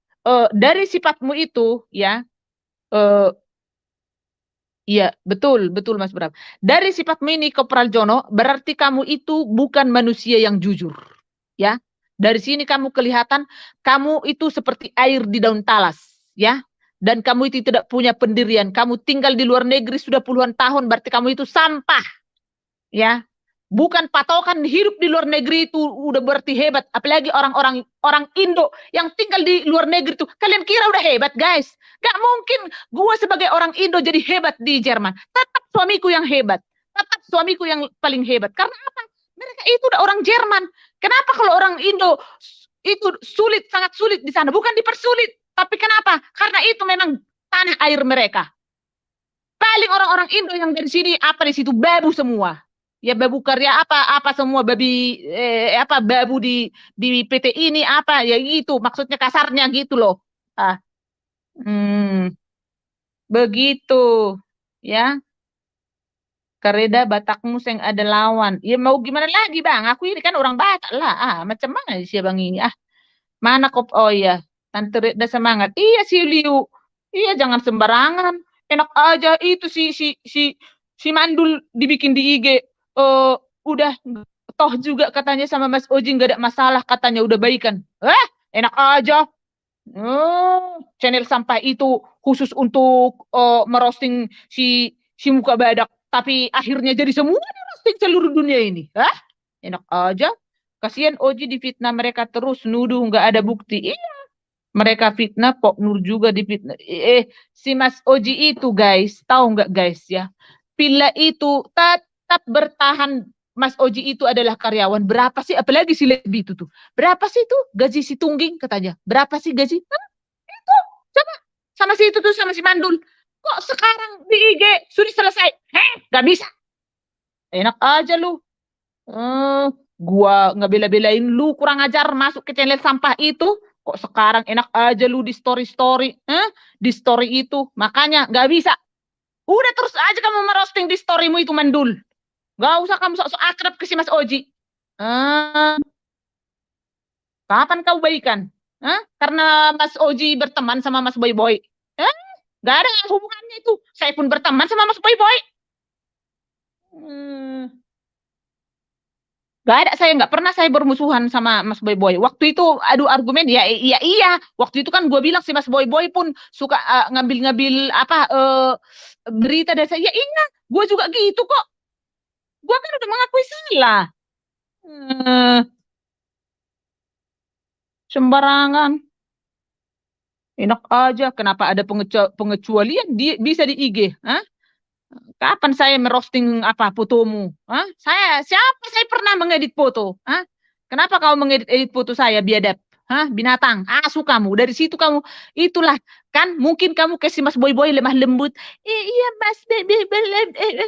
dari sifatmu itu ya, eh, iya betul betul Mas Bram. Dari sifatmu ini Kopral Jono berarti kamu itu bukan manusia yang jujur, ya. Dari sini kamu kelihatan kamu itu seperti air di daun talas, ya. Dan kamu itu tidak punya pendirian. Kamu tinggal di luar negeri sudah puluhan tahun, berarti kamu itu sampah, ya. Bukan patokan hidup di luar negeri itu udah berarti hebat. Apalagi orang Indo yang tinggal di luar negeri itu. Kalian kira udah hebat, guys? Gak mungkin gue sebagai orang Indo jadi hebat di Jerman. Tetap suamiku yang hebat. Tetap suamiku yang paling hebat. Karena apa? Mereka itu udah orang Jerman. Kenapa kalau orang Indo itu sulit, sangat sulit di sana? Bukan dipersulit. Tapi kenapa? Karena itu memang tanah air mereka. Paling orang-orang Indo yang dari sini apa di situ babu semua. Ya babu karya apa semua babi apa babu di PT ini apa ya gitu maksudnya kasarnya gitu loh. Ah, begitu ya. Kareda Batakmu seng ada lawan. Ya mau gimana lagi bang? Aku ini kan orang Batak lah. Macam mana sih bang ini? Mana kop? Oh iya, Tante Reda semangat. Iya si Liu. Iya jangan sembarangan. Enak aja itu si Mandul dibikin di IG. Udah toh juga katanya sama Mas Oji nggak ada masalah katanya udah baikan. Enak aja. Channel sampah itu khusus untuk merosting si muka badak. Tapi akhirnya jadi semua roasting seluruh dunia ini. Enak aja. Kasihan Oji difitnah mereka terus nuduh nggak ada bukti. Mereka fitnah kok Nur juga difitnah. Si Mas Oji itu guys, tahu nggak guys ya? Pila itu tetap bertahan. Mas Oji itu adalah karyawan. Berapa sih? Apalagi si Lebi itu tuh. Berapa sih itu gaji si Tungging katanya? Berapa sih gaji? Itu coba sama si itu tuh sama si Mandul. Kok sekarang di IG sudah selesai? Gak bisa. Enak aja lu. Gua ngebela-belain lu kurang ajar masuk ke channel sampah itu. Kok sekarang enak aja lu di story-story. Di story itu. Makanya nggak bisa. Udah terus aja kamu merosting di storymu itu mandul. Gak usah kamu sok-sok akrab ke si Mas Oji. Ah, kapan kau baikan? Karena Mas Oji berteman sama Mas Boy Boy. Eh, gak ada hubungannya itu. Saya pun berteman sama Mas Boy Boy. Hmm. Gak ada, saya nggak pernah saya bermusuhan sama Mas Boy Boy. Waktu itu adu argumen ya iya iya. Waktu itu kan gue bilang si Mas Boy Boy pun suka ngambil-ngambil apa berita dari saya. Ya iya, gue juga gitu kok. Gue kan udah mengakui salah. Hmm, sembarangan. Enak aja. Kenapa ada pengecualian bisa di IG? Hah? Kapan saya merosting apa fotomu? Hah? Saya pernah mengedit foto? Hah? Kenapa kau mengedit foto saya biadab? Hah? Binatang. Asu kamu. Dari situ kamu itulah kan mungkin kamu ke si Mas Boy Boy lemah lembut. Iya Mas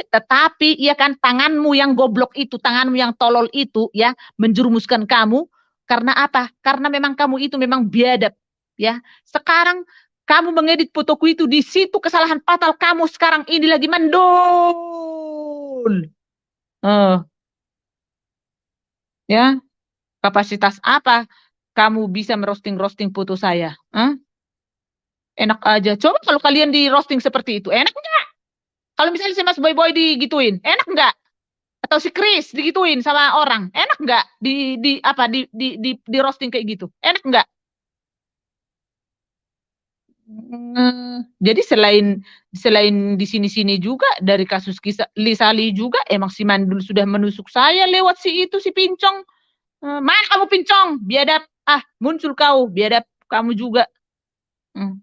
tetapi ya kan tanganmu yang goblok itu, tanganmu yang tolol itu ya menjerumuskan kamu karena apa? Karena memang kamu itu memang biadab ya. Sekarang kamu mengedit fotoku itu di situ kesalahan fatal kamu sekarang ini lagi mandul. Eh, ya, kapasitas apa kamu bisa merosting-roasting foto saya? Enak aja. Coba kalau kalian di roasting seperti itu, enak nggak? Kalau misalnya si Mas Boy Boy digituin, enak nggak? Atau si Chris digituin sama orang, enak nggak? Di apa di roasting kayak gitu, enak nggak? Jadi selain selain di sini-sini juga dari kasus kisah Lisali juga emang si Mandul sudah menusuk saya lewat si itu si Pincong. Mana kamu Pincong? Biadab. Muncul kau, biadab kamu juga. Hmm.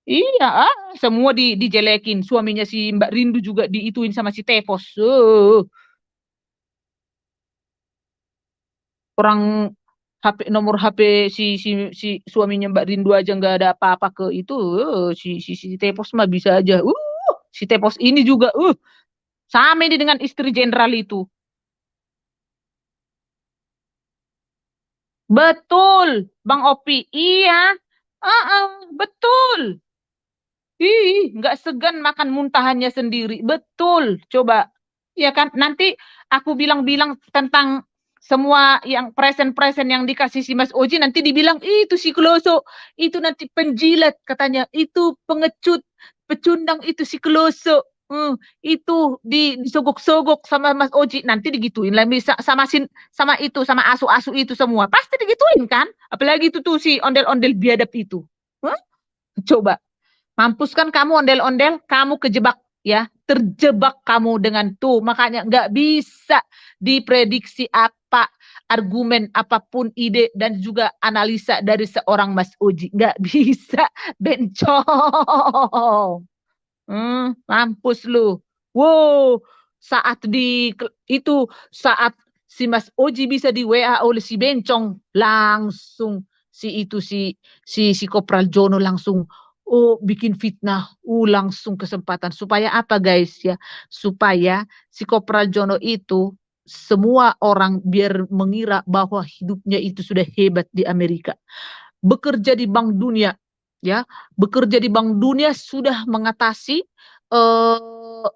Iya, semua dijelekin. Suaminya si Mbak Rindu juga diituin sama si Tepos. Orang nomor HP si suaminya Mbak Rindu aja nggak ada apa-apa ke itu. Si Tepos mah bisa aja. Si Tepos ini juga. Sama ini dengan istri jenderal itu. Betul, Bang Opi. Iya, betul. Nggak segan makan muntahannya sendiri. Betul, coba. Ya kan, nanti aku bilang-bilang tentang semua yang present-present yang dikasih si Mas Oji, nanti dibilang, itu si Kloso, itu nanti penjilat katanya, itu pengecut, pecundang itu si Kloso. Itu disogok-sogok sama Mas Oji, nanti digituin lah bisa sama itu, sama asu-asu itu semua. Pasti digituin kan? Apalagi itu tuh si ondel-ondel biadab itu. Hah? Coba. Mampus kan kamu ondel-ondel, kamu kejebak ya, terjebak kamu dengan tuh, makanya nggak bisa diprediksi apa argumen apapun ide dan juga analisa dari seorang Mas Uji, nggak bisa, bencong. Mampus lu. Wow, saat itu saat si Mas Oji bisa di WA oleh si Bencong, langsung si itu si Kopral Jono langsung bikin fitnah, langsung kesempatan supaya apa guys ya? Supaya si Kopral Jono itu semua orang biar mengira bahwa hidupnya itu sudah hebat di Amerika. Bekerja di Bank Dunia ya, bekerja di Bank Dunia sudah mengatasi eh,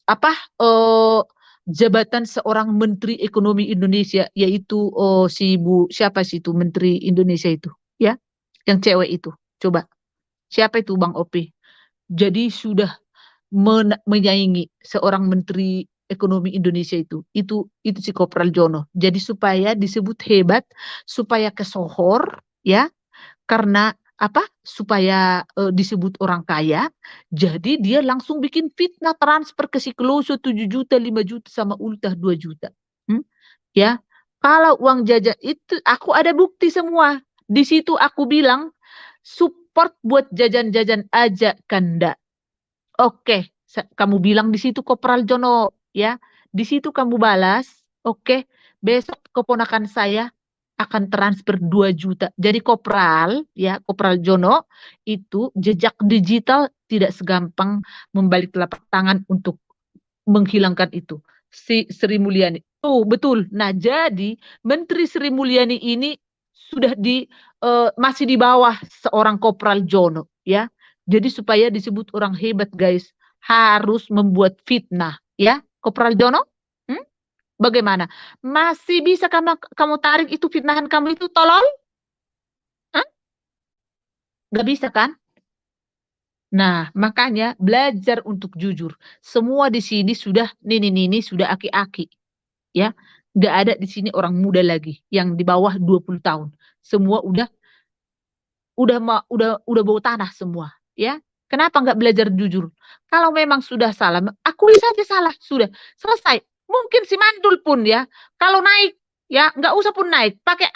apa eh, jabatan seorang Menteri Ekonomi Indonesia yaitu si Bu siapa sih itu Menteri Indonesia itu ya, yang cewek itu. Coba siapa itu Bang Opi? Jadi sudah menyaingi seorang Menteri Ekonomi Indonesia itu si Kopral Jono. Jadi supaya disebut hebat, supaya kesohor ya, karena apa supaya disebut orang kaya jadi dia langsung bikin fitnah transfer ke si Kloso 7 juta 5 juta sama ultah 2 juta. Ya kalau uang jajan itu aku ada bukti semua di situ aku bilang support buat jajan-jajan aja Kanda. Oke, kamu bilang di situ Kopral Jono ya. Di situ kamu balas, oke. Besok keponakan saya akan transfer 2 juta. Jadi Kopral ya, Kopral Jono itu jejak digital tidak segampang membalik telapak tangan untuk menghilangkan itu. si Sri Mulyani. Tuh, betul. Nah, jadi Menteri Sri Mulyani ini sudah masih di bawah seorang Kopral Jono, ya. Jadi supaya disebut orang hebat, guys, harus membuat fitnah, ya. Kopral Jono, hmm? Bagaimana? Masih bisa kamu tarik itu fitnahan kamu itu tolol? Hah? Gak bisa kan? Nah, makanya belajar untuk jujur. Semua di sini sudah nini sudah aki-aki, ya. Nggak ada di sini orang muda lagi yang di bawah 20 tahun. Semua udah bau tanah semua, ya. Kenapa nggak belajar jujur? Kalau memang sudah salah, akui saja salah, sudah selesai. Mungkin si Mandul pun, ya, kalau naik, ya nggak usah pun naik. Pakai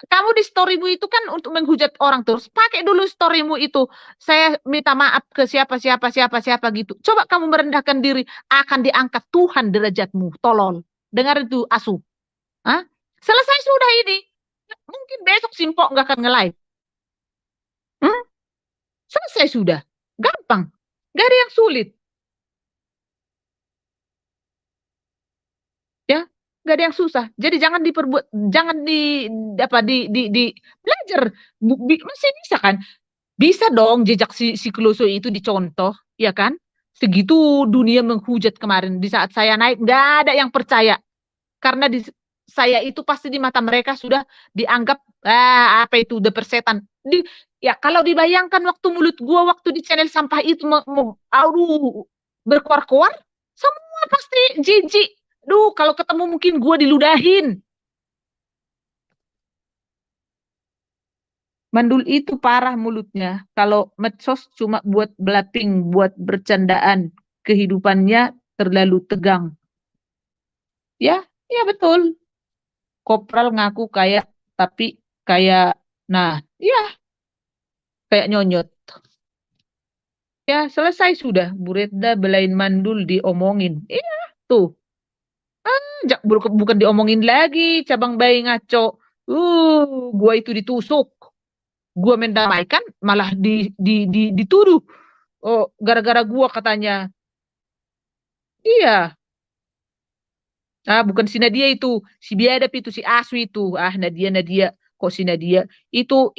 kamu di storymu itu kan untuk menghujat orang terus. Pakai dulu storymu itu. Saya minta maaf ke siapa gitu. Coba kamu merendahkan diri, akan diangkat Tuhan derajatmu. Tolol. Dengar itu, asu. Hah? Selesai sudah ini. Mungkin besok Simpok nggak akan nge-live. Hmm? Selesai sudah. Gampang. Gak ada yang sulit. Ya, nggak ada yang susah. Jadi jangan diperbuat, jangan di belajar. Masih bisa kan? Bisa dong jejak si Kloso itu dicontoh, ya kan? Segitu dunia menghujat kemarin di saat saya naik, nggak ada yang percaya. Karena saya itu pasti di mata mereka sudah dianggap apa itu udah persetan. Ya kalau dibayangkan waktu mulut gua waktu di channel sampah itu aduh berkuar-kuar, semua pasti jijik. Duh, kalau ketemu mungkin gua diludahin. Mandul itu parah mulutnya. Kalau medsos cuma buat bluffing, buat bercandaan. Kehidupannya terlalu tegang. Ya, ya betul. Kopral ngaku kayak, tapi kayak, nah, ya kayak nyonyot. Ya, selesai sudah. Bu Retda belain Mandul diomongin. Iya, tuh. Bukan diomongin lagi, cabang bayi ngaco. Gua itu ditusuk. Gua mendamaikan, malah dituduh. Oh, gara-gara gua katanya. Iya. Bukan si Nadia itu, si biadab itu, si Asu itu. Nadia. Kok si Nadia? Itu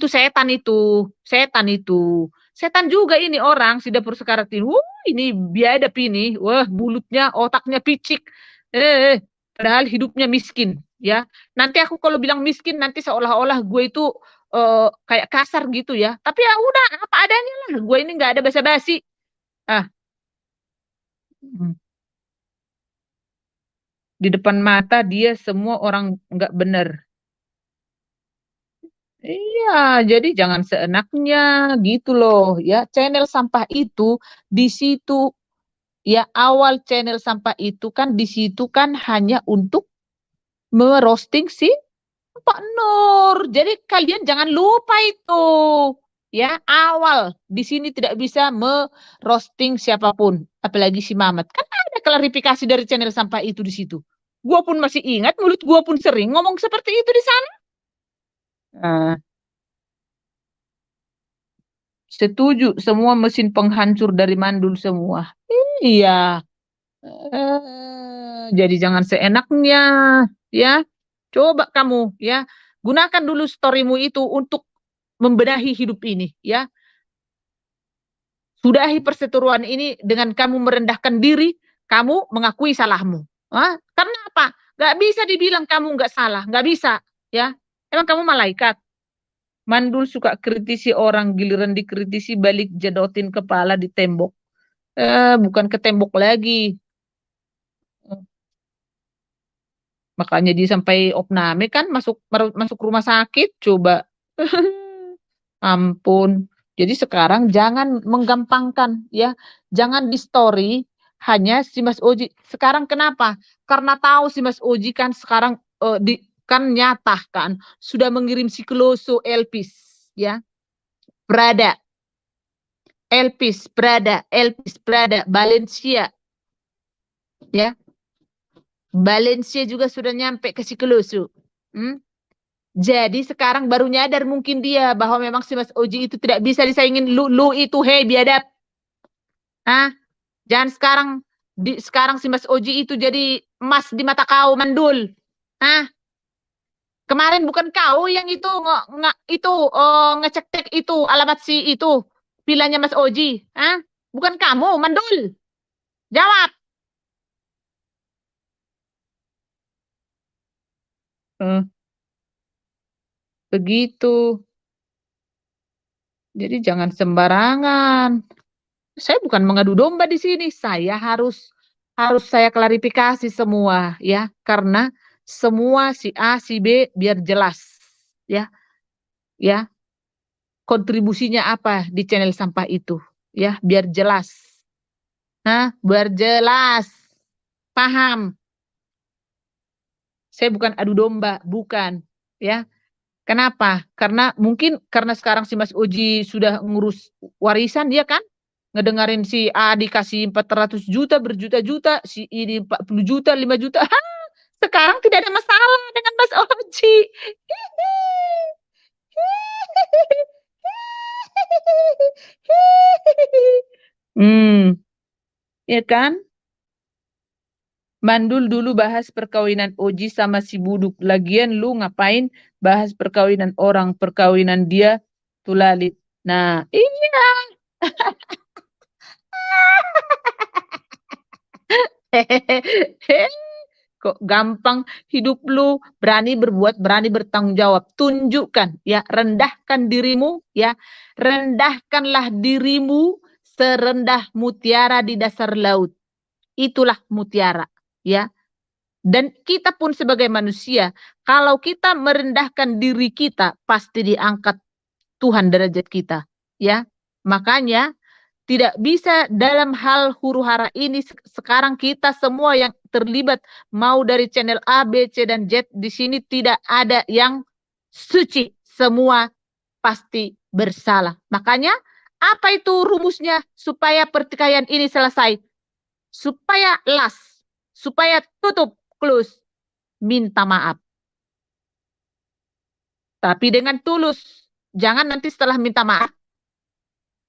setan itu. Setan itu. Setan juga ini orang, si dapur sekarat ini. Ini biadab ini. Wah, bulutnya, otaknya picik. Padahal hidupnya miskin, ya. Nanti aku kalau bilang miskin, nanti seolah-olah gue itu kayak kasar gitu ya. Tapi ya udah, apa adanya lah. Gue ini nggak ada basa-basi. Ah, hmm. Di depan mata dia semua orang nggak benar. Iya, jadi jangan seenaknya gitu loh ya. Channel sampah itu di situ, ya, awal channel sampah itu kan di situ kan hanya untuk merosting si Pak Nur. Jadi kalian jangan lupa itu. Ya, awal di sini tidak bisa merosting siapapun, apalagi si Mamat. Kan ada klarifikasi dari channel sampah itu di situ. Gua pun masih ingat, mulut gua pun sering ngomong seperti itu di sana. Nah, setuju, semua mesin penghancur dari Mandul semua. Iya. Jadi jangan seenaknya, ya. Coba kamu, ya, gunakan dulu storymu itu untuk membenahi hidup ini, ya. Sudahi perseteruan ini dengan kamu merendahkan diri, kamu mengakui salahmu. Karena apa? Gak bisa dibilang kamu gak salah, gak bisa, ya. Emang kamu malaikat? Mandul suka kritisi orang, giliran dikritisi balik jedotin kepala di tembok. Bukan ke tembok lagi. Makanya dia sampai opname kan masuk rumah sakit coba. Ampun. Jadi sekarang jangan menggampangkan ya. Jangan di story hanya si Mas Oji. Sekarang kenapa? Karena tahu si Mas Oji kan sekarang kan nyata kan sudah mengirim si Kloso Elpis ya. Prada Elpis Prada Valencia ya. Valencia juga sudah nyampe ke si Kloso. Jadi sekarang baru nyadar mungkin dia bahwa memang si Mas Oji itu tidak bisa disaingin. Lu itu biadab. Jangan sekarang sekarang si Mas Oji itu jadi emas di mata kau, Mandul. Hah? Kemarin bukan kau yang itu ngecek itu alamat si itu vilanya Mas Oji, Hah? Bukan kamu, Mandul. Jawab. Begitu. Jadi jangan sembarangan. Saya bukan mengadu domba di sini. Saya harus saya klarifikasi semua ya, karena semua si A, si B biar jelas ya. Ya, kontribusinya apa di channel sampah itu ya, biar jelas. Biar jelas. Paham? Saya bukan adu domba, bukan ya. Kenapa? Karena mungkin karena sekarang si Mas Oji sudah ngurus warisan, dia kan ngedengerin si A dikasih 400 juta berjuta-juta, si ini 40 juta, 5 juta. Sekarang tidak ada masalah dengan Mas Oji. Ya kan? Mandul dulu bahas perkawinan Oji sama si Buduk. Lagian lu ngapain bahas perkawinan orang, perkawinan dia tulalit. Nah, iya. Kok gampang hidup lu, berani berbuat, berani bertanggung jawab. Tunjukkan ya, rendahkan dirimu ya. Rendahkanlah dirimu serendah mutiara di dasar laut. Itulah mutiara ya. Dan kita pun sebagai manusia, kalau kita merendahkan diri kita, pasti diangkat Tuhan derajat kita ya. Makanya tidak bisa dalam hal huru-hara ini. Sekarang kita semua yang terlibat, mau dari channel A, B, C, dan Z, di sini tidak ada yang suci. Semua pasti bersalah. Makanya apa itu rumusnya supaya pertikaian ini selesai? Supaya last, supaya tutup, close, minta maaf. Tapi dengan tulus. Jangan nanti setelah minta maaf,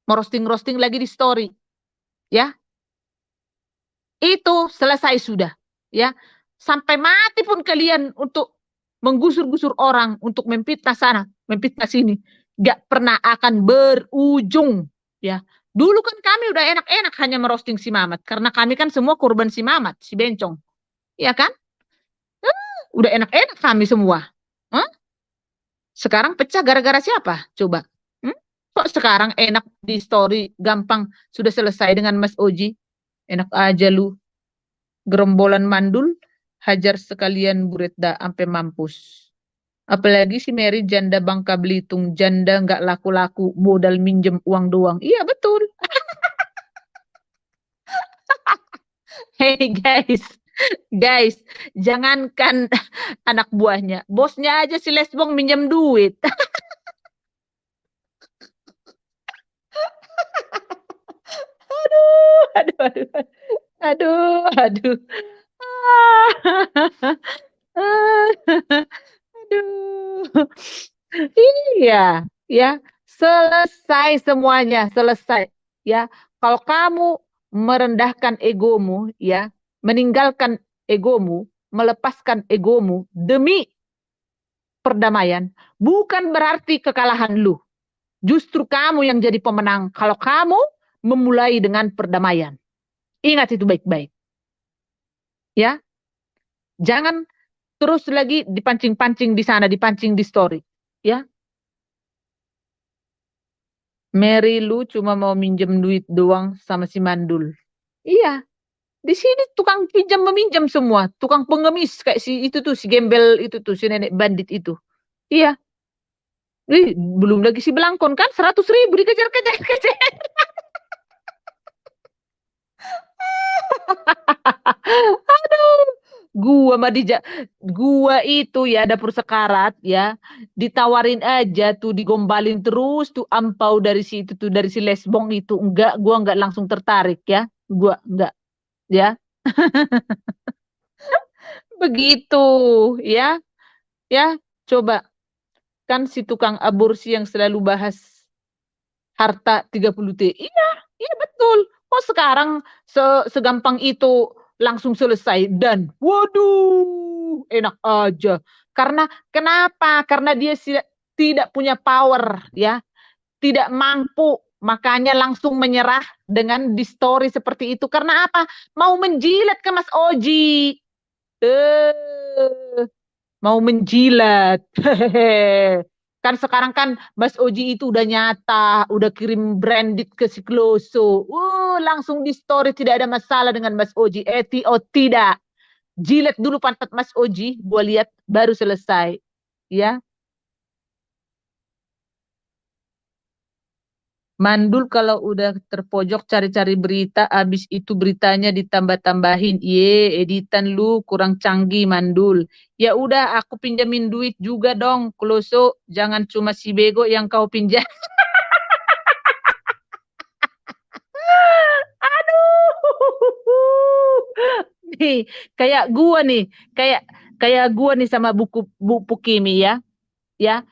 merosting-rosting lagi di story. Ya, itu selesai sudah ya. Sampai mati pun kalian untuk menggusur-gusur orang, untuk memfitnah sana, memfitnah sini, gak pernah akan berujung ya. Dulu kan kami udah enak-enak hanya merosting si Mamat, karena kami kan semua korban si Mamat, si Bencong, ya kan? Udah enak-enak kami semua. Sekarang pecah gara-gara siapa? Coba. Kok sekarang enak di story, gampang sudah selesai dengan Mas Oji? Enak aja lu. Gerombolan mandul, hajar sekalian Bu Retda sampai mampus. Apalagi si Mary janda Bangka Belitung, janda nggak laku-laku, modal minjem uang doang. Iya betul. Hey guys, jangankan anak buahnya, bosnya aja si Lesbong minjem duit. Aduh. Aduh. Aduh. Iya, ya. Selesai semuanya, selesai. Ya. Kalau kamu merendahkan egomu, ya, meninggalkan egomu, melepaskan egomu demi perdamaian, bukan berarti kekalahan lu. Justru kamu yang jadi pemenang kalau kamu memulai dengan perdamaian. Ingat itu baik-baik. Ya. Jangan terus lagi dipancing-pancing di sana, dipancing di story. Ya. Mary lu cuma mau minjem duit doang sama si Mandul. Iya. Di sini tukang pinjam meminjam semua. Tukang pengemis kayak si itu tuh, si gembel itu tuh, si nenek bandit itu. Iya. Belum lagi si Belangkon kan 100.000 dikejar-kejar. Aduh, gua itu ya dapur sekarat ya, ditawarin aja tuh, digombalin terus tuh ampau dari si itu tuh, dari si Lesbong itu. Gua enggak langsung tertarik ya. Gua enggak ya. Begitu ya. Ya, coba kan si tukang aborsi yang selalu bahas harta 30T. Iya, iya betul. Kok sekarang segampang itu langsung selesai dan waduh, enak aja. Karena kenapa? Karena dia tidak punya power ya, tidak mampu, makanya langsung menyerah dengan di story seperti itu. Karena apa? Mau menjilat ke Mas Oji. Eh, mau menjilat. Kan sekarang kan Mas Oji itu udah nyata, udah kirim branded ke si Kloso. Langsung di story tidak ada masalah dengan Mas Oji. Oh tidak. Jilat dulu pantat Mas Oji, gua lihat baru selesai. Ya, Mandul kalau udah terpojok cari-cari berita, abis itu beritanya ditambah-tambahin. Editan lu kurang canggih, Mandul. Ya udah, aku pinjamin duit juga dong, Kloso. Jangan cuma si bego yang kau pinjam. Aduh. Nih, kayak gua nih, kayak kayak gua nih sama buku buku Kimi ya. Ya,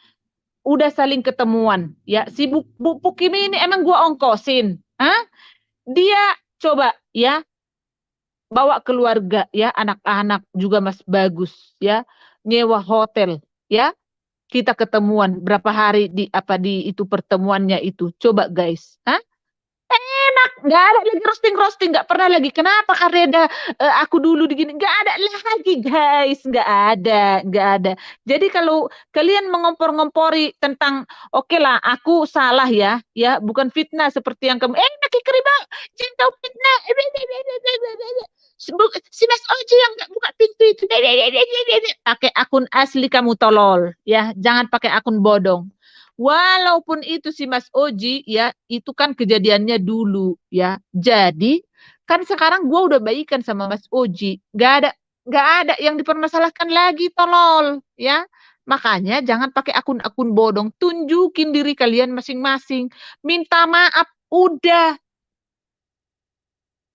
udah saling ketemuan. Ya, si buku Kimi ini emang gua ongkosin. Hah? Dia coba ya bawa keluarga ya, anak-anak juga Mas bagus ya, nyewa hotel ya, kita ketemuan berapa hari di apa di itu pertemuannya itu, coba guys, hah? Enak, nggak ada lagi roasting-roasting, nggak pernah lagi. Kenapa? Karena ada aku dulu begini, nggak ada lagi guys, nggak ada. Jadi kalau kalian mengompor-ngompori tentang, oke lah, aku salah ya, ya bukan fitnah seperti yang kamu, nanti keribau, jangan tahu fitnah, si Mas Oji yang nggak buka pintu itu, pakai akun asli kamu tolol, ya, jangan pakai akun bodong. Walaupun itu si Mas Oji ya, itu kan kejadiannya dulu ya. Jadi kan sekarang gua udah baikan sama Mas Oji. Gak ada yang dipermasalahkan lagi tolol ya. Makanya jangan pakai akun-akun bodong. Tunjukin diri kalian masing-masing. Minta maaf. Udah.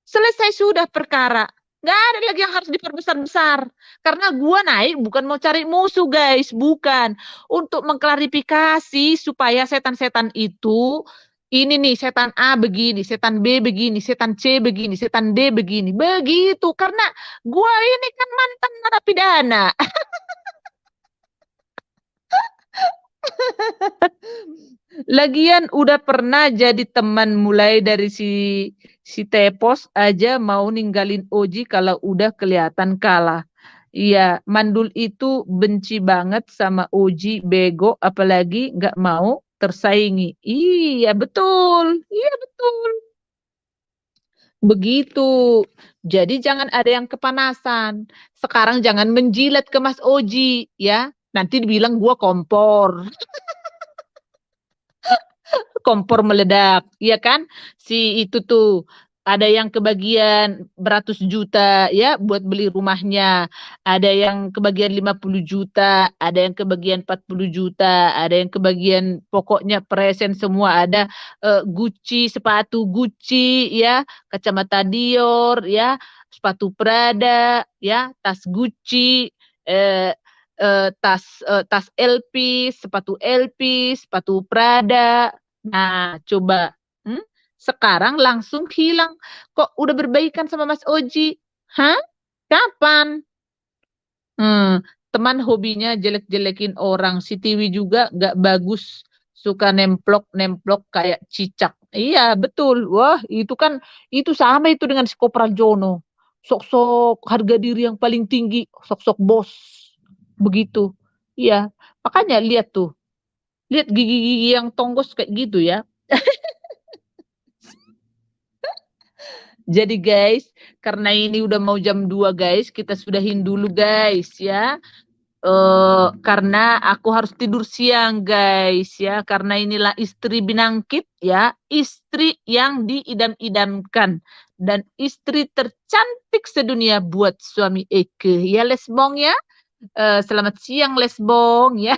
Selesai sudah perkara. Gak ada lagi yang harus diperbesar-besar. Karena gua naik bukan mau cari musuh guys. Bukan. Untuk mengklarifikasi supaya setan-setan itu, ini nih setan A begini, setan B begini, setan C begini, setan D begini. Begitu. Karena gua ini kan mantan narapidana. Lagian udah pernah jadi teman mulai dari si Tepos aja mau ninggalin Oji kalau udah kelihatan kalah. Iya, Mandul itu benci banget sama Oji bego, apalagi nggak mau tersaingi. Iya betul, iya betul. Begitu. Jadi jangan ada yang kepanasan. Sekarang jangan menjilat ke Mas Oji, ya. Nanti dibilang gua kompor. Kompor meledak, iya kan? Si itu tuh ada yang kebagian beratus juta ya buat beli rumahnya, ada yang kebagian 50 juta, ada yang kebagian 40 juta, ada yang kebagian pokoknya present semua ada, Gucci, sepatu Gucci ya, kacamata Dior ya, sepatu Prada ya, tas Gucci, eh, tas LP, sepatu LP, sepatu Prada. Nah, coba. Hmm? Sekarang langsung hilang. Kok udah berbaikan sama Mas Oji? Hah? Kapan? Hmm, teman hobinya jelek-jelekin orang. Si Tiwi juga gak bagus. Suka nemplok-nemplok kayak cicak. Iya, betul. Wah, itu kan, itu sama itu dengan si Kopral Jono. Sok-sok harga diri yang paling tinggi. Sok-sok bos. Begitu. Iya, makanya lihat tuh. Lihat gigi-gigi yang tonggos kayak gitu ya. Jadi guys, karena ini udah mau jam 2 guys, kita sudahin dulu guys ya. Karena aku harus tidur siang guys ya, karena inilah istri binangkit ya, istri yang diidam-idamkan dan istri tercantik sedunia buat suami Eke ya Lesbong ya. Selamat siang Lesbong ya.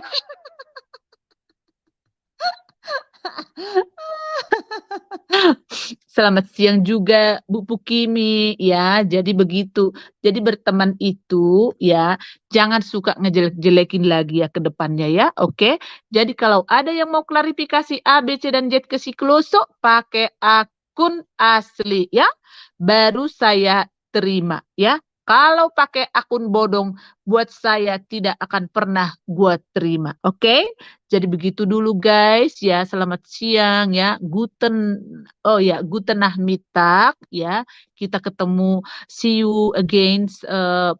Selamat siang juga Bu Pukimi ya. Jadi begitu. Jadi berteman itu ya jangan suka ngejelek-jelekin lagi ya ke depannya ya. Oke. Jadi kalau ada yang mau klarifikasi A, B, C dan Z ke si Kloso pakai akun asli ya, baru saya terima ya. Kalau pakai akun bodong, buat saya tidak akan pernah gua terima. Oke? Jadi begitu dulu guys ya. Selamat siang ya. Guten Nachmittag ya. Kita ketemu, see you again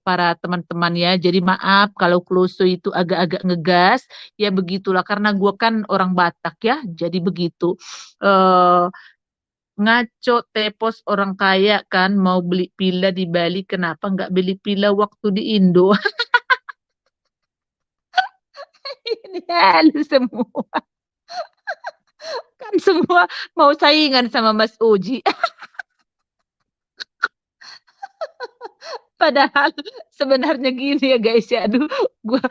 para teman-teman ya. Jadi maaf kalau Kloso itu agak-agak ngegas. Ya begitulah karena gua kan orang Batak ya. Jadi begitu. eh Ngaco tepos orang kaya kan mau beli villa di Bali, kenapa nggak beli villa waktu di Indo? Ini halu semua. Kan semua mau saingan sama Mas Oji. Padahal sebenarnya gini ya guys ya. Aduh, gua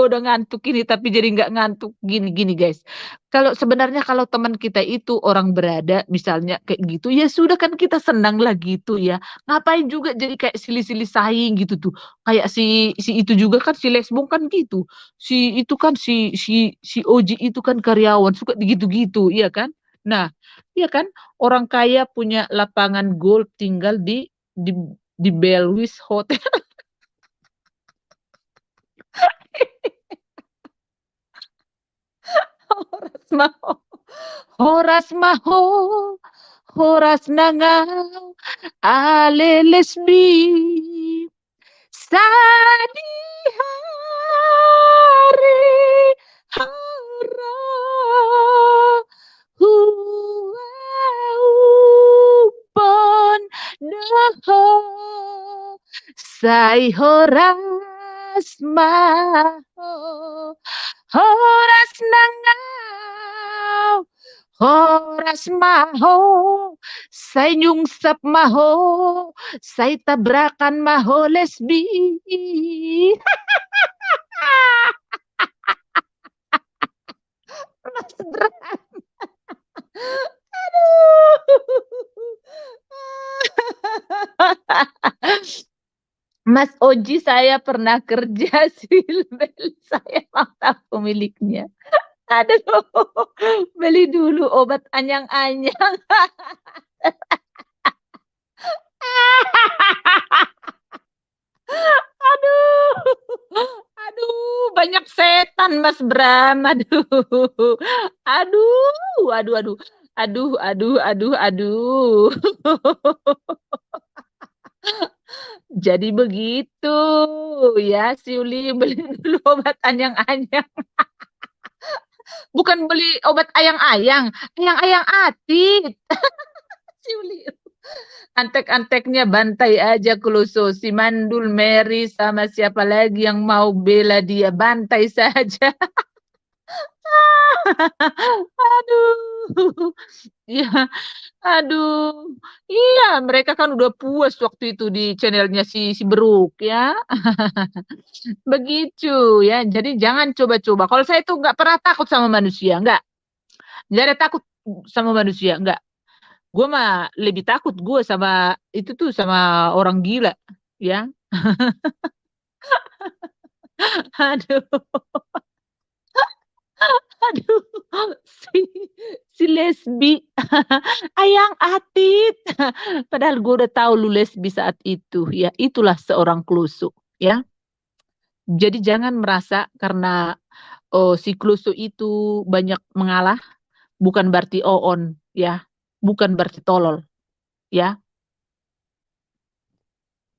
udah ngantuk ini tapi jadi nggak ngantuk gini guys. Kalau sebenarnya kalau teman kita itu orang berada misalnya kayak gitu ya sudah kan kita senang lah gitu ya. Ngapain juga jadi kayak silih-silih saing gitu tuh. Kayak si itu juga kan si Lesbong kan gitu. Si itu kan si Oji itu kan karyawan suka gitu-gitu, iya kan? Nah, iya kan orang kaya punya lapangan golf tinggal di di Belwis Hotel. Horas maho, horas maho, horas nangau, ale lesbi, sadi hari hara, huau daho, sai horas maho, horas nangau, horas maho, say nyungsap maho, say tabrakan maho lesbi. Mas Bram. Mas Oji saya pernah kerja silbel, saya mau pemiliknya. Aduh, beli dulu obat anyang-anyang. Aduh, aduh, banyak setan Mas Bram. Aduh, aduh, aduh, aduh, aduh, aduh, aduh, aduh. Jadi begitu ya, si Uli beli dulu obat anyang-anyang. Bukan beli obat ayang-ayang, ayang-ayang atit. Si Uli. Antek-anteknya bantai aja Kluso. Si Mandul, Mary, sama siapa lagi yang mau bela dia. Bantai saja. Aduh. Ya, aduh. Iya, mereka kan udah puas waktu itu di channelnya si Beruk ya. Begitu ya. Jadi jangan coba-coba. Kalau saya tuh nggak pernah takut sama manusia, nggak. Nggak ada takut sama manusia, nggak. Gue mah lebih takut gue sama itu tuh sama orang gila, ya. Aduh, aduh, si si lesbi, ayang atit. Padahal gue udah tahu lu lesbi saat itu, ya. Itulah seorang klusu, ya. Jadi jangan merasa karena si klusu itu banyak mengalah, bukan berarti oon, ya. Bukan berarti tolol, ya.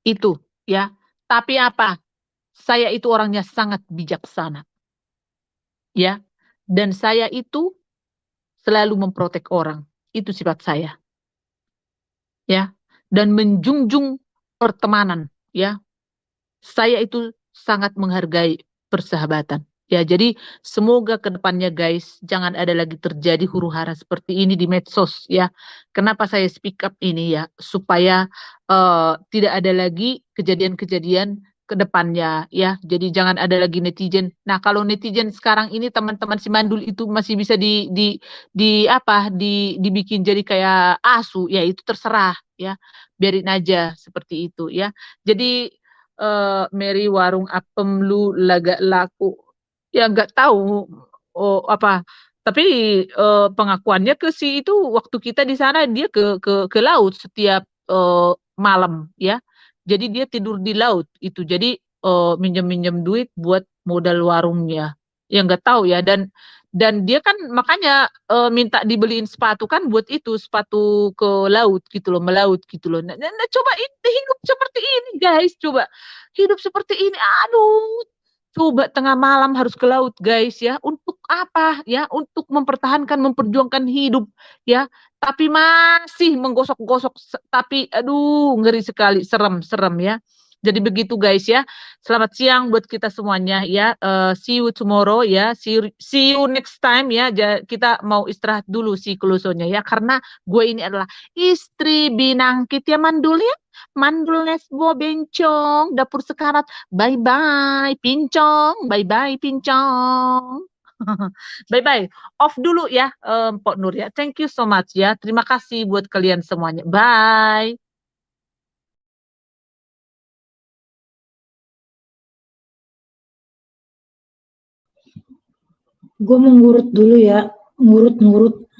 Itu, ya. Tapi apa? Saya itu orangnya sangat bijaksana, ya. Dan saya itu selalu memprotek orang. Itu sifat saya, ya. Dan menjunjung pertemanan, ya. Saya itu sangat menghargai persahabatan. Ya, jadi semoga ke depannya guys, jangan ada lagi terjadi huru-hara seperti ini di medsos ya. Kenapa saya speak up ini ya? Supaya tidak ada lagi kejadian-kejadian ke depannya ya. Jadi jangan ada lagi netizen. Nah, kalau netizen sekarang ini teman-teman si Mandul itu masih bisa di apa? Dibikin jadi kayak asu, ya itu terserah ya. Biarin aja seperti itu ya. Jadi Mary warung apem lu laga laku ya nggak tahu oh apa Tapi pengakuannya ke si itu waktu kita di sana dia ke laut setiap malam ya. Jadi dia tidur di laut itu. Jadi minjem-minjem duit buat modal warungnya. Ya nggak tahu ya dan dia kan makanya minta dibeliin sepatu kan buat itu sepatu ke laut gitu loh, melaut gitu loh. Nah, coba ini hidup seperti ini guys, coba hidup seperti ini. Aduh, coba tengah malam harus ke laut, guys, ya. Untuk apa? Ya, untuk mempertahankan, memperjuangkan hidup, ya. Tapi masih menggosok-gosok, tapi aduh, ngeri sekali, serem-serem ya. Jadi begitu, guys, ya. Selamat siang buat kita semuanya, ya. See you tomorrow, ya. See you next time, ya. Kita mau istirahat dulu si Klusonya, ya. Karena gue ini adalah istri binangkit, ya, Mandul, ya. Mandul Nesbo Bencong, dapur sekarat. Bye bye, Pincong. Bye bye, Pincong. Bye bye. Off dulu ya, Pok Nur ya. Thank you so much ya. Terima kasih buat kalian semuanya. Bye. Gue mau ngurut dulu ya, ngurut-ngurut